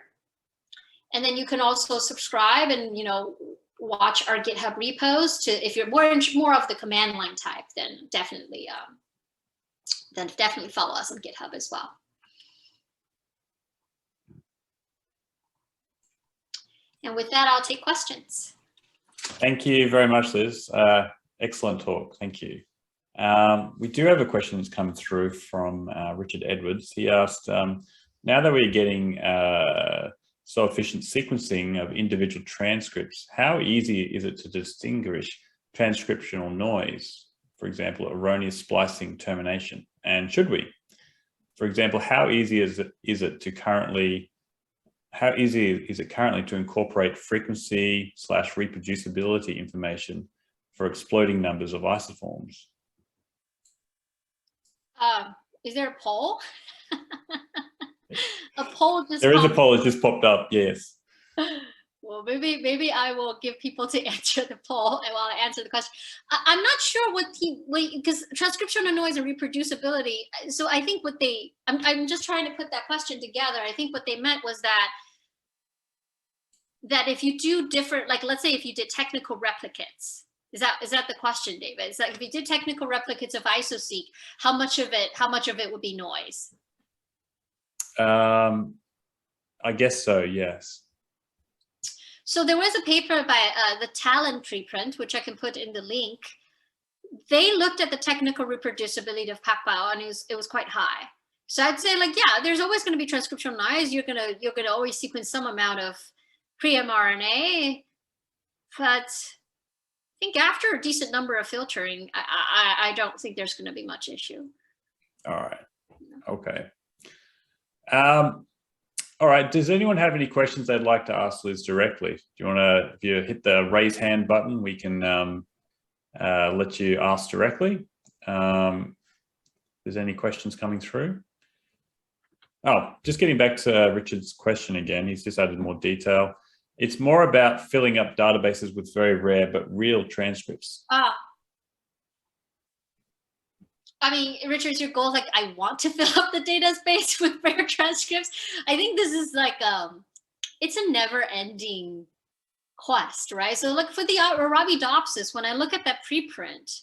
[SPEAKER 3] And then you can also subscribe and, you know, watch our GitHub repos. To if you're more of the command line type, then definitely follow us on GitHub as well. And with that, I'll take questions.
[SPEAKER 1] Thank you very much, Liz. Excellent talk. Thank you. We do have a question that's come through from Richard Edwards. He asked, now that we're getting so efficient sequencing of individual transcripts, how easy is it to distinguish transcriptional noise, for example, erroneous splicing termination? And should we? For example, how easy is it currently to incorporate frequency / reproducibility information for exploding numbers of isoforms?
[SPEAKER 3] Is there a poll? A poll just
[SPEAKER 1] there is a poll that just popped up, yes.
[SPEAKER 3] Well, maybe I will give people to answer the poll while I answer the question. I'm not sure because transcriptional noise and reproducibility. So I think I'm just trying to put that question together. I think what they meant was that if you do different, like let's say if you did technical replicates, is that the question, David? It's like if you did technical replicates of Iso-seq, how much of it would be noise?
[SPEAKER 1] I guess so, yes.
[SPEAKER 3] So there was a paper by the Talon preprint, which I can put in the link. They looked at the technical reproducibility of PacBio, and it was quite high. So I'd say, like, yeah, there's always going to be transcriptional noise. You're gonna always sequence some amount of pre-mRNA, but I think after a decent number of filtering, I don't think there's going to be much issue.
[SPEAKER 1] All right. Okay. All right. Does anyone have any questions they'd like to ask Liz directly? Do you want to, if you hit the raise hand button, we can let you ask directly. There's any questions coming through? Oh, just getting back to Richard's question again. He's just added more detail. It's more about filling up databases with very rare but real transcripts.
[SPEAKER 3] I mean, Richard, your goal is like, I want to fill up the database with rare transcripts. I think this is like, it's a never ending quest, right? So look for the Arabidopsis, when I look at that preprint,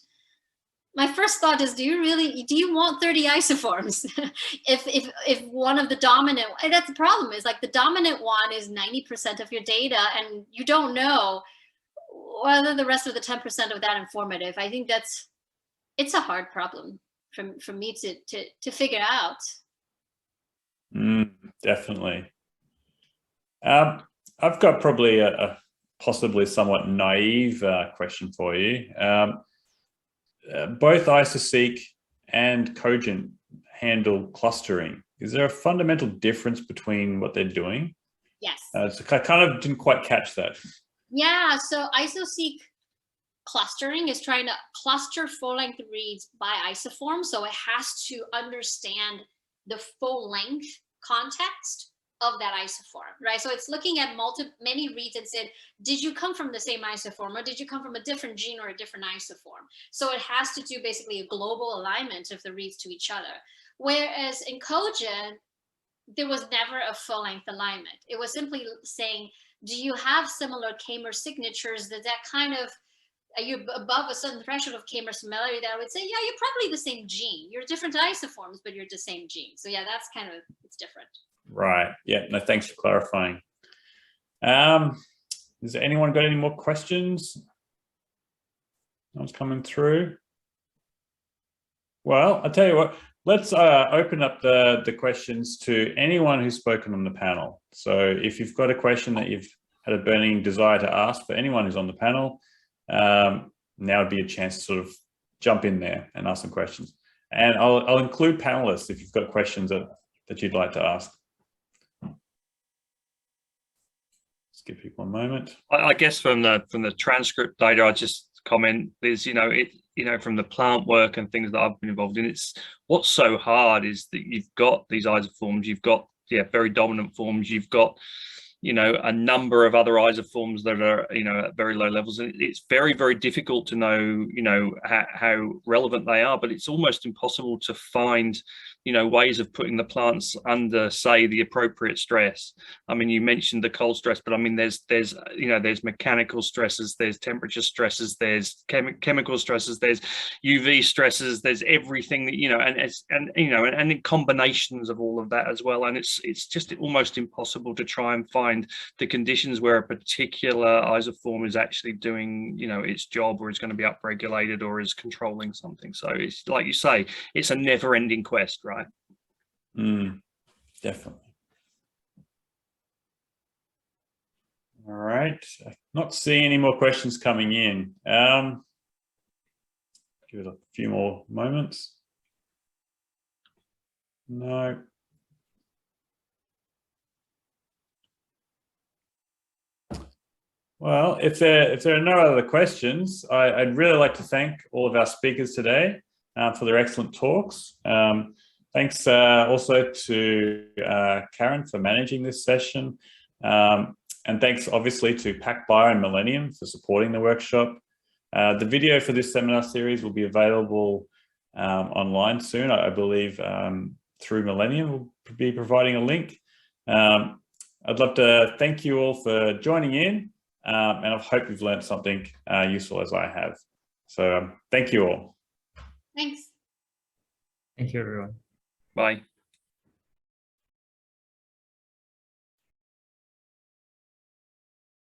[SPEAKER 3] my first thought is, do you want 30 isoforms? if one of the dominant, and that's the problem, is like the dominant one is 90% of your data and you don't know whether the rest of the 10% of that informative. I think it's a hard problem for me to figure out.
[SPEAKER 1] Definitely. I've got probably a possibly somewhat naive question for you. Both Iso-seq and Cogent handle clustering. Is there a fundamental difference between what they're doing?
[SPEAKER 3] Yes.
[SPEAKER 1] So I kind of didn't quite catch that.
[SPEAKER 3] Yeah, so Iso-seq clustering is trying to cluster full-length reads by isoform, so it has to understand the full-length context of that isoform, right? So it's looking at many reads and said, did you come from the same isoform, or did you come from a different gene or a different isoform? So it has to do basically a global alignment of the reads to each other. Whereas in Cogent, there was never a full-length alignment. It was simply saying, do you have similar K-mer signatures that kind of, are you above a certain threshold of K-mer similarity that I would say, yeah, you're probably the same gene. You're different isoforms, but you're the same gene. So yeah, that's kind of, it's different.
[SPEAKER 1] Right. Yeah. No, thanks for clarifying. Has anyone got any more questions? No one's coming through. Well, I'll tell you what, let's open up the questions to anyone who's spoken on the panel. So if you've got a question that you've had a burning desire to ask for anyone who's on the panel, now would be a chance to sort of jump in there and ask some questions. And I'll include panelists if you've got questions that you'd like to ask. Just give people a moment.
[SPEAKER 2] I guess from the transcript data, I just comment there's, from the plant work and things that I've been involved in, it's what's so hard is that you've got these isoforms, you've got very dominant forms, you've got a number of other isoforms that are at very low levels, and it's very, very difficult to know how relevant they are, but it's almost impossible to find ways of putting the plants under, say, the appropriate stress. I mean, you mentioned the cold stress, but I mean there's mechanical stresses, there's temperature stresses, there's chemical stresses, there's UV stresses, there's everything that and the combinations of all of that as well, and it's just almost impossible to try and find the conditions where a particular isoform is actually doing its job, or is going to be upregulated, or is controlling something. So it's like you say, it's a never-ending quest, right?
[SPEAKER 1] Definitely. All right, I'm not seeing any more questions coming in. Give it a few more moments. No. Well, if there are no other questions, I'd really like to thank all of our speakers today for their excellent talks. Thanks also to Karen for managing this session. And thanks obviously to PacBio and Millennium for supporting the workshop. The video for this seminar series will be available online soon. I believe through Millennium will be providing a link. I'd love to thank you all for joining in, and I hope you've learned something useful as I have. So thank you all.
[SPEAKER 3] Thanks.
[SPEAKER 4] Thank you, everyone.
[SPEAKER 2] Bye.